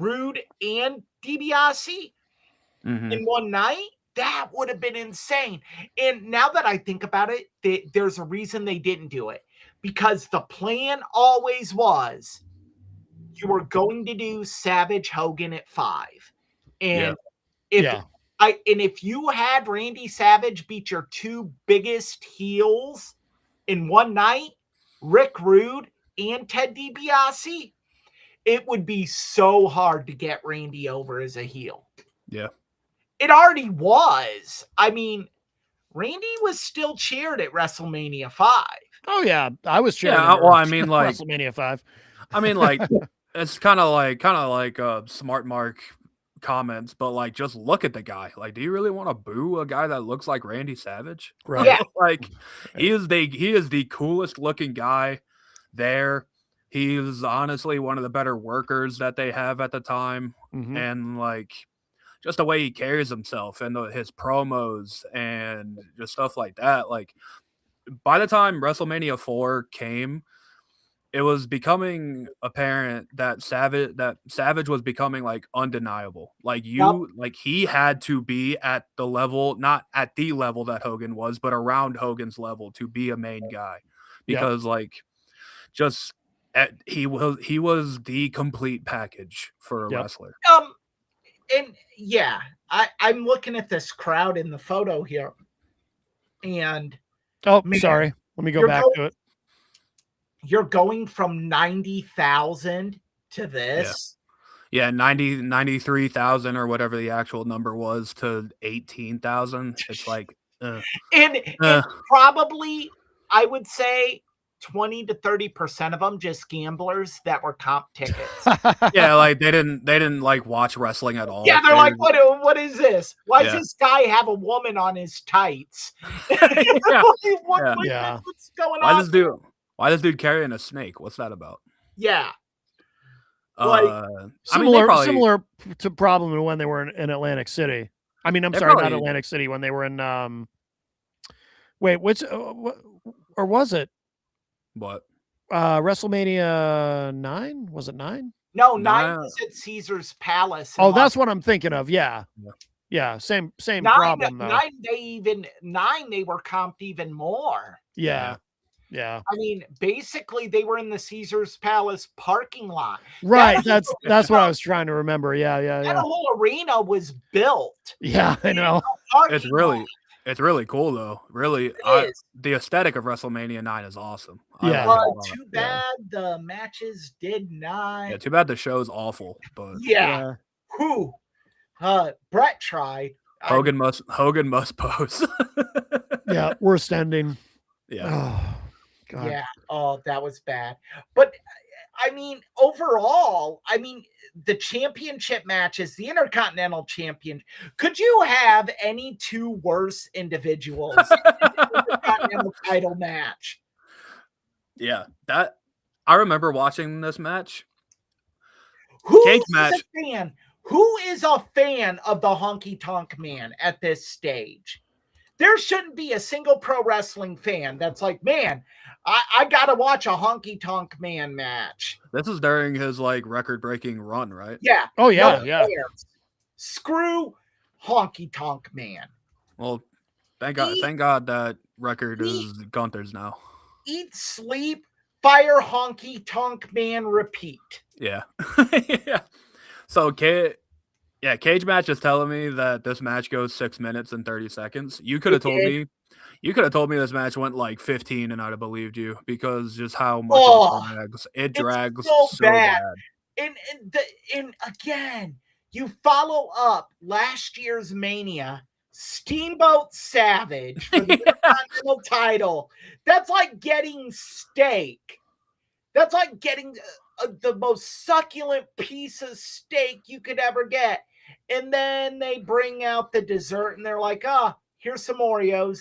DiBiase in one night, that would have been insane. And now that I think about it, there's a reason they didn't do it, because the plan always was you were going to do Savage Hogan at 5. And if you had Randy Savage beat your two biggest heels in one night, Rick Rude and Ted DiBiase, it would be so hard to get Randy over as a heel. Yeah. It already was. I mean, Randy was still cheered at WrestleMania 5. Oh, yeah. I was cheering. Yeah, well, I mean, like WrestleMania 5. I mean, like, it's kind of like Smart Mark comments, but like, just look at the guy. Like, do you really want to boo a guy that looks like Randy Savage? Right. Yeah. Like, he is the coolest looking guy there. He's honestly one of the better workers that they have at the time. Mm-hmm. And like, just the way he carries himself and his promos and just stuff like that. Like, by the time WrestleMania 4 came, it was becoming apparent that Savage was becoming like undeniable. Like like he had to be at the level, not at the level that Hogan was, but around Hogan's level to be a main guy, because like just he was the complete package for a wrestler. And yeah, I'm looking at this crowd in the photo here, and sorry, let me go back to it. You're going from 90,000 to this. Yeah, 93,000 or whatever the actual number was to 18,000. It's like, And probably, I would say 20 to 30% of them just gamblers that were comp tickets. yeah, like they didn't like watch wrestling at all. Yeah, they're like, what is this? Why does Yeah. this guy have a woman on his tights? Yeah. What's going Why on? this dude carrying a snake? What's that about? Yeah. Like, I mean, they probably, similar to problem when they were in Atlantic City. I mean, I'm They sorry, not probably- Atlantic City, when they were in wait, which or was it what? WrestleMania 9? Was it 9? no, Nah. 9 was at Caesar's Palace. in Oh, Las that's what I'm thinking of. Yeah. Yeah. Yeah, same 9, problem though. 9 they were comped even more. Yeah. Yeah. I mean, basically they were in the Caesar's Palace parking lot. Right. That's what I was trying to remember. Yeah, That whole arena was built. Yeah, I know. It's really cool though. Really, It is. the aesthetic of WrestleMania 9 is awesome. I Yeah. like it a lot. Too bad the matches did not. Yeah, too bad the show's awful, but Yeah. Who? Brett tried. Hogan must pose. Yeah, worst ending. Yeah. Oh, God. Yeah. Oh, that was bad. But I mean, overall, I mean, the championship matches, the Intercontinental Champion, could you have any two worse individuals in the Intercontinental title match? Yeah, that I remember watching this match. Who Cage is match. a fan? Who is a fan of the Honky Tonk Man at this stage? There shouldn't be a single pro wrestling fan that's like, man, I gotta watch a Honky Tonk Man match. This is during his like record-breaking run, right? Yeah. Oh yeah, no yeah. cares. Screw Honky Tonk Man. Well, thank God that record is Gunther's now. Eat, sleep, fire Honky Tonk Man, repeat. Yeah. Yeah. So Cage Match is telling me that this match goes 6 minutes and 30 seconds. You could have told me this match went like 15 and I'd have believed you, because just how much it drags so so bad. bad. And again, you follow up last year's Mania, Steamboat Savage for the Intercontinental title. That's like getting steak. That's like getting the most succulent piece of steak you could ever get. And then they bring out the dessert and they're like, here's some Oreos.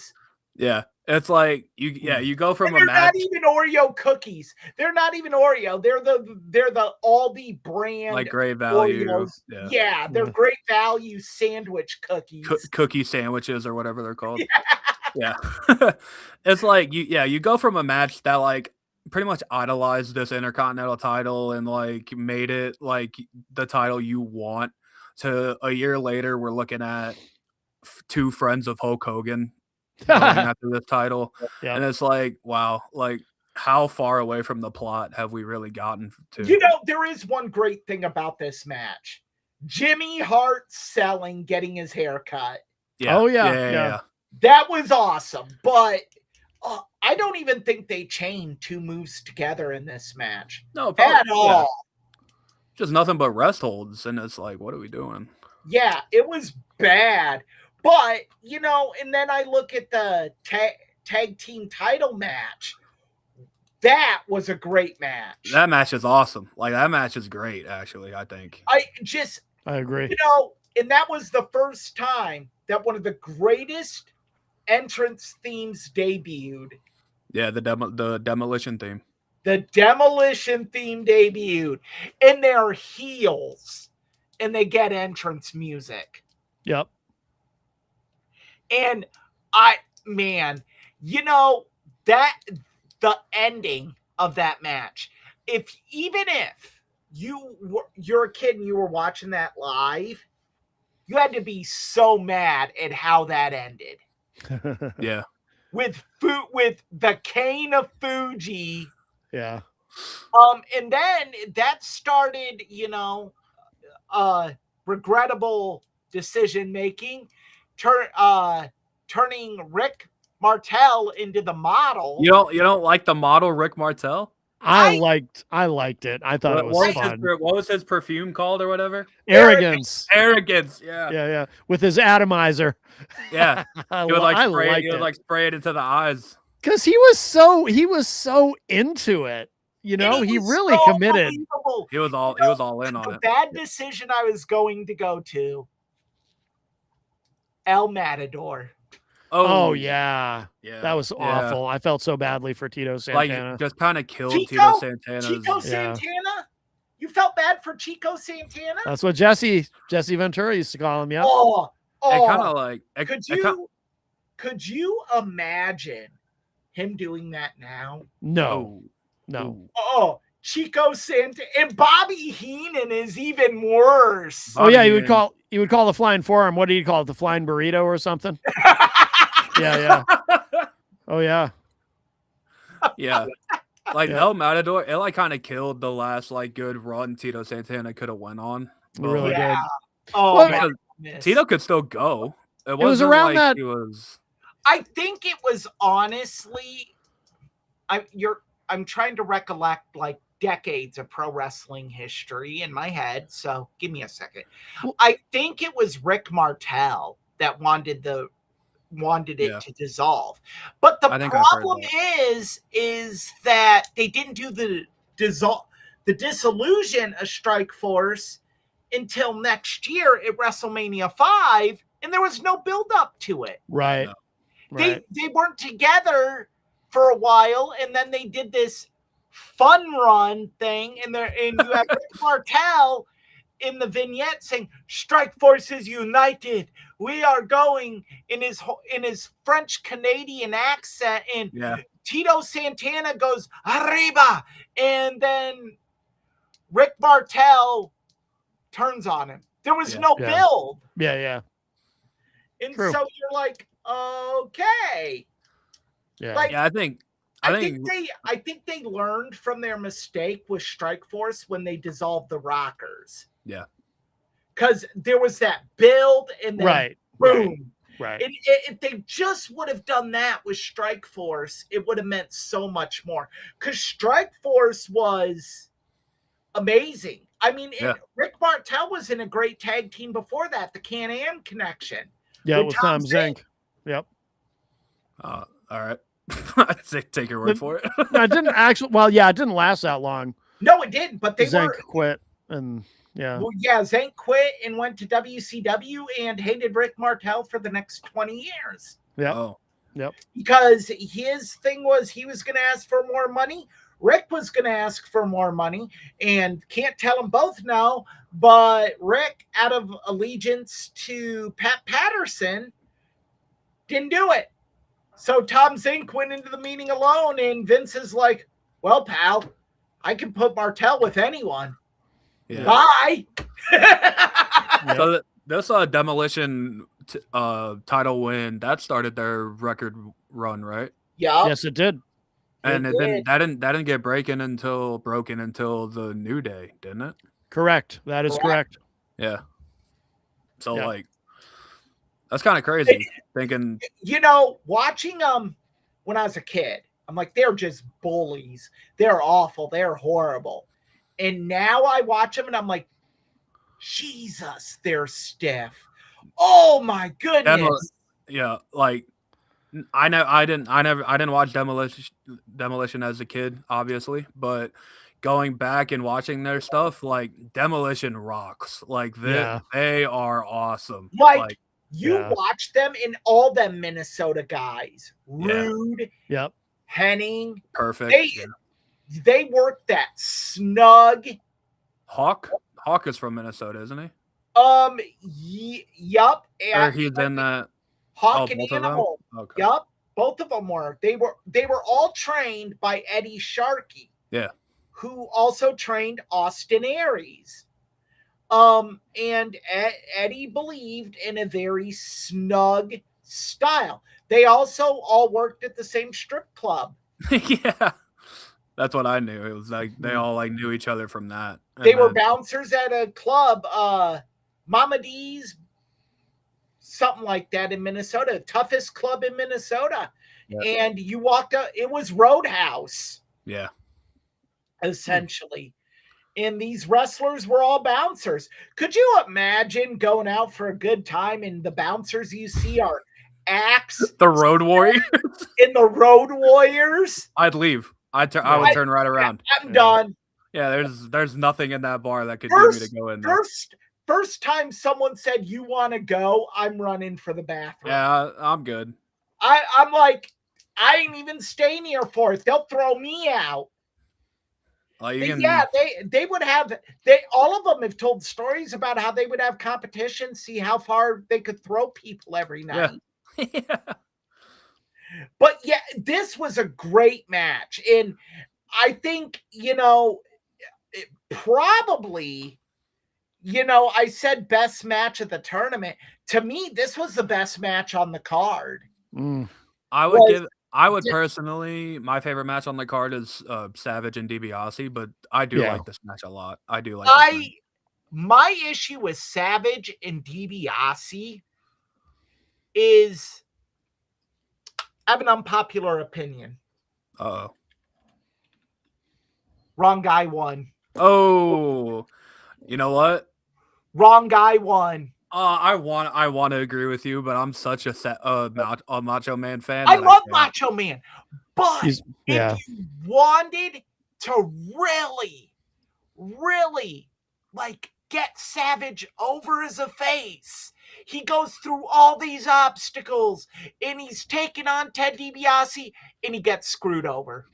Yeah. It's like you go from And a they're match not even Oreo cookies. They're not even Oreo. They're the Aldi brand like great value. Oreos. Yeah. Yeah, they're great value sandwich cookies. Cookie sandwiches or whatever they're called. Yeah. It's like you go from a match that like pretty much idolized this Intercontinental title and like made it like the title you want, to a year later we're looking at two friends of Hulk Hogan going after this title. Yeah. And it's like, wow, like how far away from the plot have we really gotten to? You know, there is one great thing about this match. Jimmy Hart selling, getting his hair cut. Yeah. Oh, yeah. That was awesome. But I don't even think they chained two moves together in this match. No, At all. Just nothing but rest holds. And it's like, what are we doing? Yeah, it was bad. But, you know, and then I look at the tag team title match. That was a great match. That match is awesome. Like, that match is great, actually, I think. I agree. You know, and that was the first time that one of the greatest entrance themes debuted. Yeah, the demolition theme. The demolition theme debuted. And they're heels. And they get entrance music. Yep. And you know, that the ending of that match, even if you're a kid and you were watching that live, you had to be so mad at how that ended. Yeah. With the cane of Fuji. Yeah. And then that started, you know, regrettable decision making, turning Rick Martel into the model. You don't like the model Rick Martel? I liked it. I thought it was fun. What was his perfume called or whatever? Arrogance. Arrogance. Yeah. Yeah. With his atomizer. Yeah. I He would like liked spray it into the eyes. because he was so into it. You know, And it he was really so committed. believable. He was all in on The it. bad decision I was going to go to El Matador. Oh yeah. Yeah. That was awful. I felt so badly for Tito Santana. Like just kind of killed Chico? Tito Santana's. Chico Santana? You felt bad for Chico Santana? That's what Jesse Ventura used to call him. Yeah. Oh, It kind of like could you imagine him doing that now? No. Oh, Chico Santana and Bobby Heenan is even worse. Oh yeah, he would call the flying forearm. What do you call it? The flying burrito or something? Yeah. Oh yeah. Yeah. Like Yeah. El Matador, it like kind of killed the last like good run Tito Santana could have went on. But, Really like, good. Oh, Well, my because goodness. Tito could still go. It was wasn't around like that- he was. I think it was honestly, I'm trying to recollect like decades of pro wrestling history in my head. So give me a second. Well- I think it was Rick Martel that wanted it Yeah. to dissolve. But the I think I've heard problem is that they didn't do the dissolution of Strike Force until next year at WrestleMania 5, and there was no build up to it. Right. No. Right. They weren't together for a while, and then they did this fun run thing, and you have Rick Martel in the vignette saying Strike Forces United, we are going, in his French Canadian accent, and Yeah. Tito Santana goes arriba, and then Rick Martel turns on him. There was no Yeah. build, Yeah. and True. so you're like, okay. Yeah. Like, Yeah, I think I think they learned from their mistake with Strike Force when they dissolved the Rockers. Yeah. Because there was that build and then Right. boom. Right. If they just would have done that with Strike Force, it would have meant so much more. Because Strike Force was amazing. I mean, Yeah. Rick Martel was in a great tag team before that, the Can-Am Connection. Yeah, with with Tom Tom Zink. Yep. All right. Take your word for it. I didn't actually. Well, yeah, it didn't last that long. No, it didn't, but they Zink were. quit, and yeah. Well, yeah, Zank quit and went to WCW and hated Rick Martel for the next 20 years. Yep. Oh. Because his thing was he was going to ask for more money. Rick was going to ask for more money, and can't tell them both no. But Rick, out of allegiance to Pat Patterson, didn't do it. So Tom Zink went into the meeting alone, and Vince is like, well, pal, I can put Martel with anyone. Yeah. Bye. Yep. So this Demolition title win that started their record run, right? Yeah. Yes, it did. And It it didn't get broken until the New Day, didn't it? Correct. That is correct. Yeah. So Yeah. like, that's kind of crazy. Thinking, You know, watching them when I was a kid, I'm like, they're just bullies. They're awful. They're horrible. And now I watch them and I'm like, Jesus, they're stiff. Oh my goodness. yeah, like I didn't watch Demolition as a kid, obviously, but going back and watching their stuff, like Demolition rocks. Like they are awesome. Like, you Yeah. watch them and all them Minnesota guys, Yeah. Rude, Yep. Henning, perfect. they work that snug. Hawk is from Minnesota, isn't he? Yup. Or he's in that. Hawk and both of them? Animal. Okay. Yup. Both of them were. They were all trained by Eddie Sharkey. Yeah. Who also trained Austin Aries. And Eddie believed in a very snug style. They also all worked at the same strip club. Yeah. That's what I knew. It was like they all like knew each other from that. And They were then- bouncers at a club, Mama D's, something like that in Minnesota, toughest club in Minnesota. Yeah. And you walked up, it was Roadhouse. Yeah. essentially. And these wrestlers were all bouncers. Could you imagine going out for a good time and the bouncers you see are Axe The Road Warrior. in the Road Warriors? I'd leave. I would turn right around. I'm done. Yeah, there's nothing in that bar that could get me to go in there. First time someone said you want to go, I'm running for the bathroom. Yeah, I'm good. I'm like, I ain't even staying here for it. They'll throw me out. Like they would have all of them have told stories about how they would have competition, see how far they could throw people every night. Yeah. But yeah, this was a great match. And I think, probably, I said best match of the tournament. To me, this was the best match on the card. I would personally, my favorite match on the card is Savage and DiBiase, but I do like this match a lot. I do like this match. My issue with Savage and DiBiase is I have an unpopular opinion. Uh-oh. Wrong guy won. Oh, you know what? Wrong guy won. I want to agree with you, but I'm such a Macho Man fan. I love Macho Man, but if you wanted to really like get Savage over as a face, he goes through all these obstacles and he's taking on Ted DiBiase and he gets screwed over.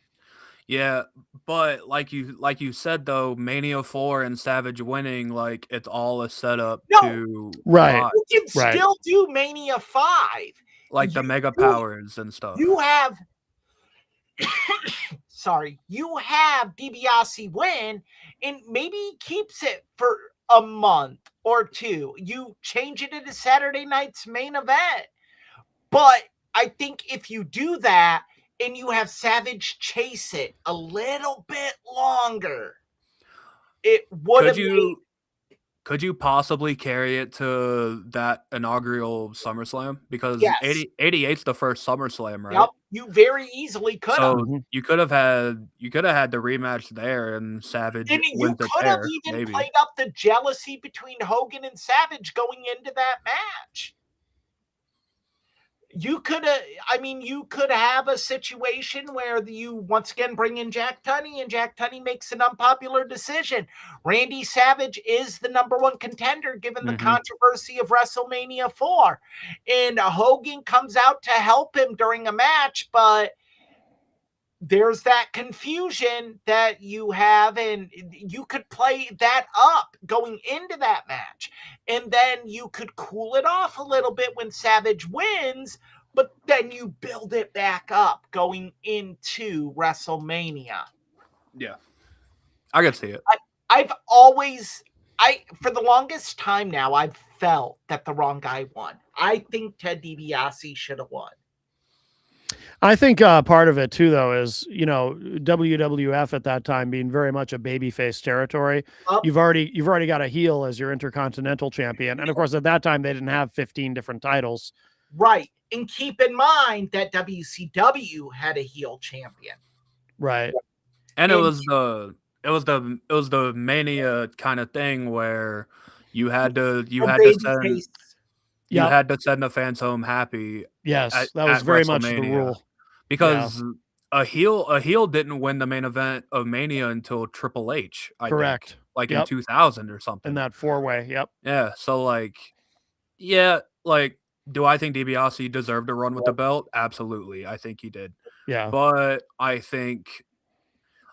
Yeah, but like you said though, Mania 4 and Savage winning, like it's all a setup to right. You can still do Mania 5, like the Mega Powers and stuff. You have, you have DiBiase win, and maybe he keeps it for a month or two. You change it into Saturday night's main event, but I think if you do that. And you have Savage chase it a little bit longer. It would have Could you possibly carry it to that inaugural SummerSlam? Because 88's the first SummerSlam, right? Yep, you very easily could have. So you could have had the rematch there, and Savage and you could have even played up the jealousy between Hogan and Savage going into that match. You could have a situation where you once again bring in Jack Tunney and Jack Tunney makes an unpopular decision. Randy Savage is the number one contender given the controversy of WrestleMania 4. And Hogan comes out to help him during a match, but there's that confusion that you have, and you could play that up going into that match. And then you could cool it off a little bit when Savage wins, but then you build it back up going into WrestleMania. Yeah. I can see it. For the longest time now, I've felt that the wrong guy won. I think Ted DiBiase should have won. I think part of it too, though, is WWF at that time being very much a babyface territory. You've already got a heel as your Intercontinental Champion, and of course at that time they didn't have 15 different titles. Right, and keep in mind that WCW had a heel champion. Right, and it was the Mania kind of thing where you had to send the fans home happy. Yes, that was very much the rule. Because a heel didn't win the main event of Mania until Triple H. Correct. Like in 2000 or something. In that 4-way. Yep. Yeah. So do I think DiBiase deserved to run with the belt? Absolutely. I think he did. Yeah. But I think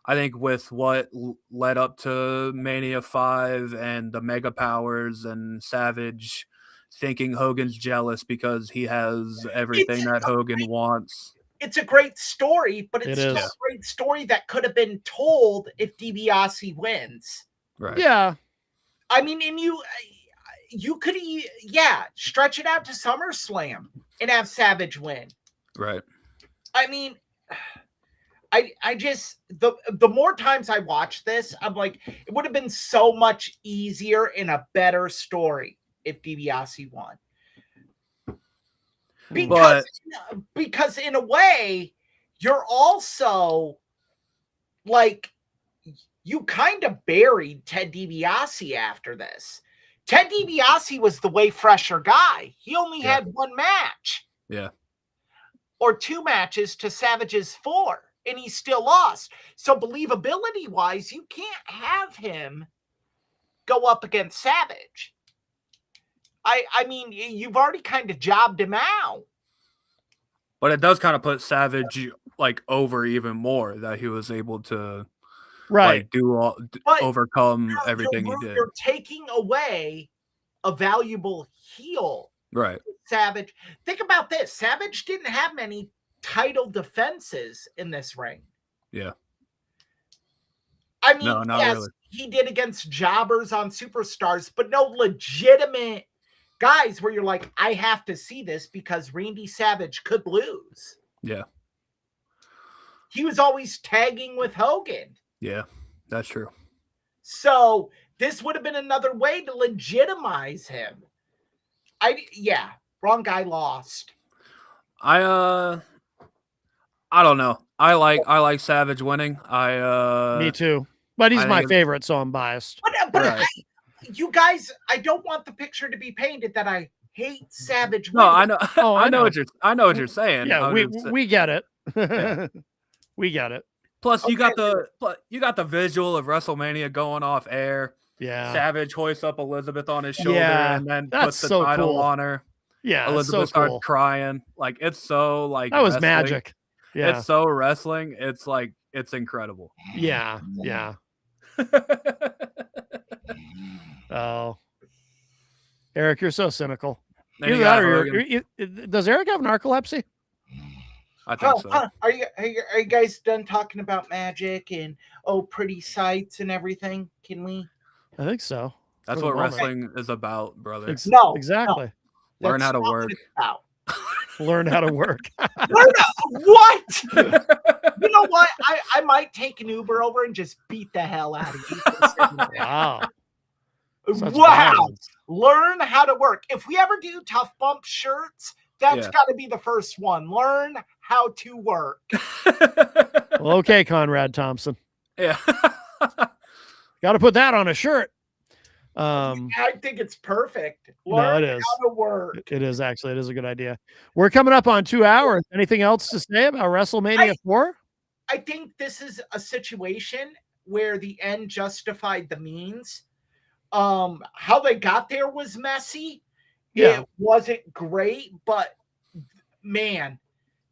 with what led up to Mania 5 and the Mega Powers and Savage thinking Hogan's jealous because he has everything that Hogan wants. It's a great story, but it's still a great story that could have been told if DiBiase wins. Right. Yeah. I mean, and you could stretch it out to SummerSlam and have Savage win. Right. I mean, I just the more times I watch this, I'm like, it would have been so much easier and a better story if DiBiase won. Because in a way, you're also like you kind of buried Ted DiBiase after this. Ted DiBiase was the way fresher guy. He only Yeah. had one match. Yeah. Or 2 matches to Savage's 4, and he still lost. So believability wise, you can't have him go up against Savage. I mean, you've already kind of jobbed him out. But it does kind of put Savage like over even more that he was able to Right. like do all But overcome everything he did. You're taking away a valuable heel. Right. Savage. Think about this. Savage didn't have many title defenses in this ring. Yeah. I mean, No, not yes, really. he did against jobbers on Superstars, but no legitimate guys where you're like, I have to see this because Randy Savage could lose. Yeah. He was always tagging with Hogan. Yeah, that's true. So this would have been another way to legitimize him. Wrong guy lost. I don't know. I like Savage winning. Me too. But he's I my think favorite, so I'm biased. But Right. you guys, I don't want the picture to be painted that I hate Savage. No, winning. I know. Oh, I know. I know what you're saying. Yeah, I'm we just- we get it. Yeah. We get it. Plus, you got Okay. you got the visual of WrestleMania going off air. Yeah. Savage hoists up Elizabeth on his shoulder Yeah, and then that's puts the so title cool. on her. Yeah. Elizabeth It's so starts cool. crying. Like it's so like That was wrestling. magic. Yeah. It's so wrestling. It's like it's incredible. Yeah. Yeah. Oh. Eric, you're so cynical. Then you Either that got or Hogan. does Eric have narcolepsy? I think so. Are you guys done talking about magic and pretty sights and everything? Can we? I think so. That's for the what moment. wrestling is about, brother. No, Exactly. Learn That's how to not what work. it's about. Learn how to work. What? You know what? I might take an Uber over and just beat the hell out of you. Wow. Such Wow. violence. Learn how to work. If we ever do Tough Bump shirts, that's Yeah. got to be the first one. Learn how to work. Well, okay, Conrad Thompson. Yeah. Got to put that on a shirt. I think it's perfect. No, Learn it is. how to work. It is actually. It is a good idea. We're coming up on 2 hours. Anything else to say about WrestleMania 4? I think this is a situation where the end justified the means. How they got there was messy. Yeah. It wasn't great, but man,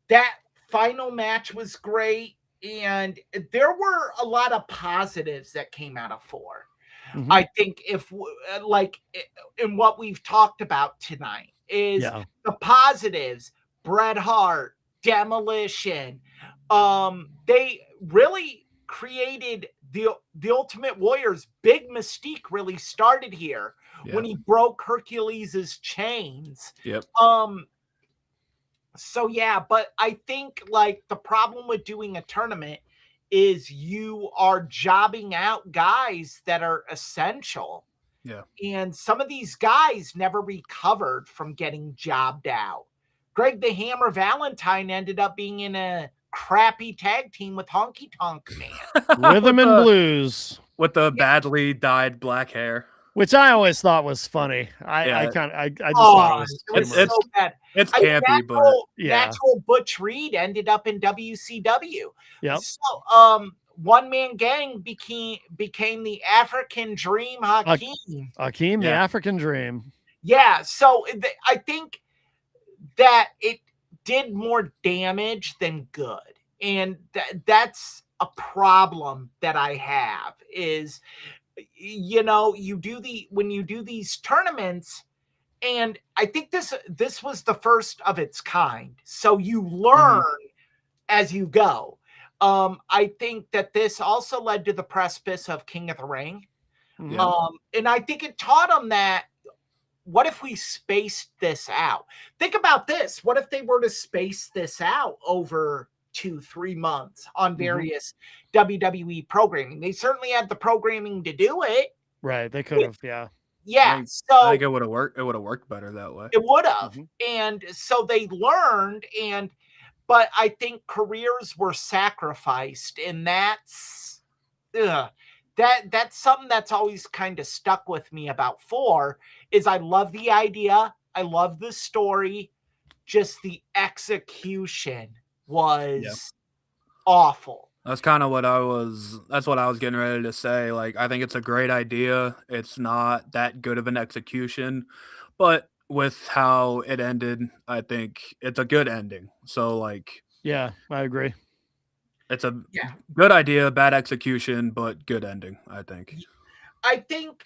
that final match was great. And there were a lot of positives that came out of 4. Mhm. I think in what we've talked about tonight is Yeah. the positives, Bret Hart, Demolition. They really created the Ultimate Warrior's big mystique really started here when he broke Hercules's chains. Yep. So yeah, but I think like the problem with doing a tournament is you are jobbing out guys that are essential. Yeah. And some of these guys never recovered from getting jobbed out. Greg the Hammer Valentine ended up being in a crappy tag team with Honky Tonk Man. Rhythm and blues, With the badly dyed black hair. which I always thought was funny. I Yeah. just thought it was it was humorous. so bad. It's I mean, campy, but Yeah. Natural Butch Reed ended up in WCW. Yep. So One Man Gang became the African Dream Hakeem. Akeem, the Yeah. African Dream. Yeah, so I think that it did more damage than good. And that's a problem that I have is, when you do these tournaments, and I think this was the first of its kind. So you learn as you go. I think that this also led to the precipice of King of the Ring. Yeah. And I think it taught them that, what if we spaced this out? Think about this. What if they were to space this out over 2-3 months on various WWE programming? They certainly had the programming to do it. Right. They could have. Yeah. Yeah. I So think it would have worked. It would have worked better that way. it would have. Mhm. And so they learned, but I think careers were sacrificed, and that's something that's always kind of stuck with me about 4 is I love the idea, I love the story, just the execution was awful. That's kind of that's what I was getting ready to say. Like, I think it's a great idea. It's not that good of an execution, but with how it ended, I think it's a good ending. So, like, Yeah, I agree. it's a Yeah. good idea, bad execution, but good ending, I think. I think,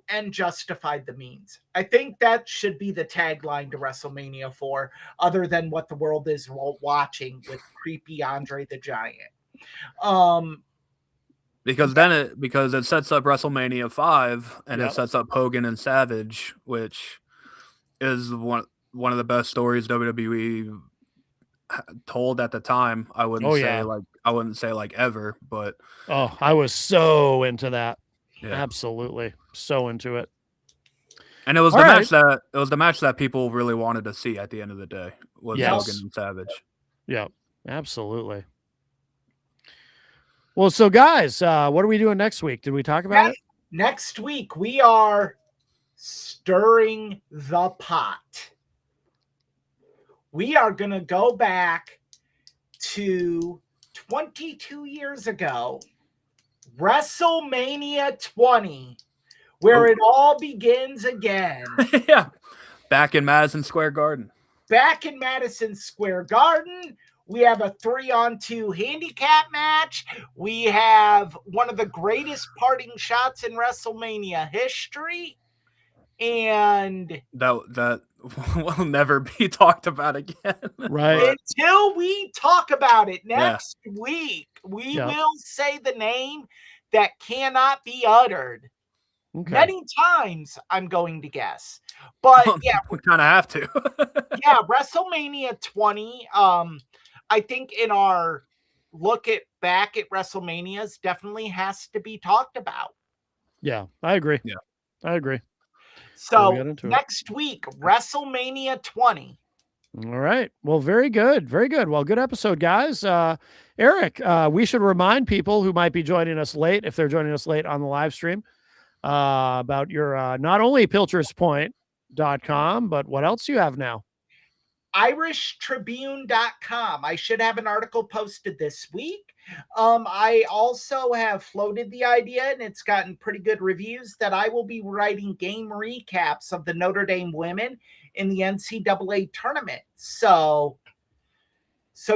and justified the means. I think that should be the tagline to WrestleMania 4, other than what the world is watching with creepy Andre the Giant. Because it sets up WrestleMania 5 and Yep. it sets up Hogan and Savage, which is one of the best stories WWE told at the time. I wouldn't say like ever, but Oh, I was so into that. yeah. Absolutely. So into it. And it was All the match that people really wanted to see at the end of the day was Yes. Hogan and Savage. Yeah, absolutely. Well, so guys, what are we doing next week? Did we talk about it? Next week, we are stirring the pot. We are going to go back to 22 years ago, WrestleMania 20, where it all begins again. Yeah. Back in Madison Square Garden. Back in Madison Square Garden, we have a 3-on-2 handicap match. We have one of the greatest parting shots in WrestleMania history. And that will never be talked about again. Right. Until we talk about it next week, we will say the name that cannot be uttered. Okay. Many times, I'm going to guess. But yeah, we kind of have to. Yeah, WrestleMania 20. I think in our look back at WrestleManias definitely has to be talked about. Yeah, I agree. Yeah. I agree. So next week, WrestleMania 20. All right. Well, very good. Very good. Well, good episode, guys. Eric, we should remind people who might be joining us late, if they're joining us late on the live stream, about your not only pilcherspoint.com, but what else you have now? IrishTribune.com. I should have an article posted this week. I also have floated the idea, and it's gotten pretty good reviews, that I will be writing game recaps of the Notre Dame women in the NCAA tournament. So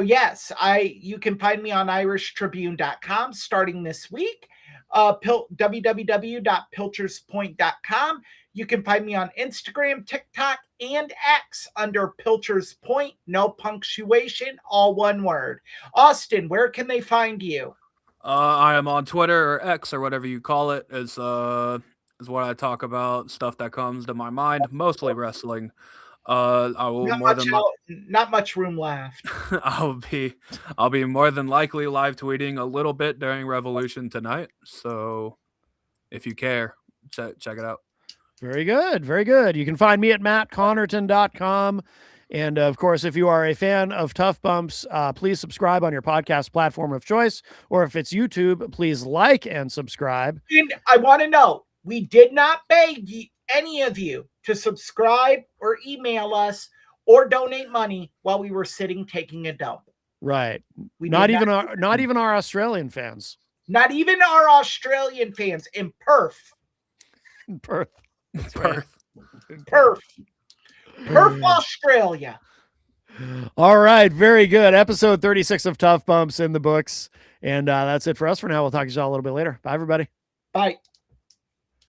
yes, you can find me on IrishTribune.com starting this week. www.pilcherspoint.com. You can find me on Instagram, TikTok, and X under Pilcher's Point. No punctuation, all one word. Austin, where can they find you? I am on Twitter or X or whatever you call it. Is what I talk about, stuff that comes to my mind, mostly wrestling. I will not much room left. I'll be more than likely live tweeting a little bit during Revolution tonight. So if you care, check it out. Very good. Very good. You can find me at mattconnerton.com. And of course, if you are a fan of Tough Bumps, please subscribe on your podcast platform of choice. Or if it's YouTube, please like and subscribe. And I want to know, we did not beg any of you to subscribe or email us or donate money while we were sitting taking a dump. Right. Not even our Australian fans. Not even our Australian fans in Perth. Perth. Perth. Perth, Australia. All right. Very good. Episode 36 of Tough Bumps in the books. And that's it for us for now. We'll talk to you all a little bit later. Bye, everybody. Bye.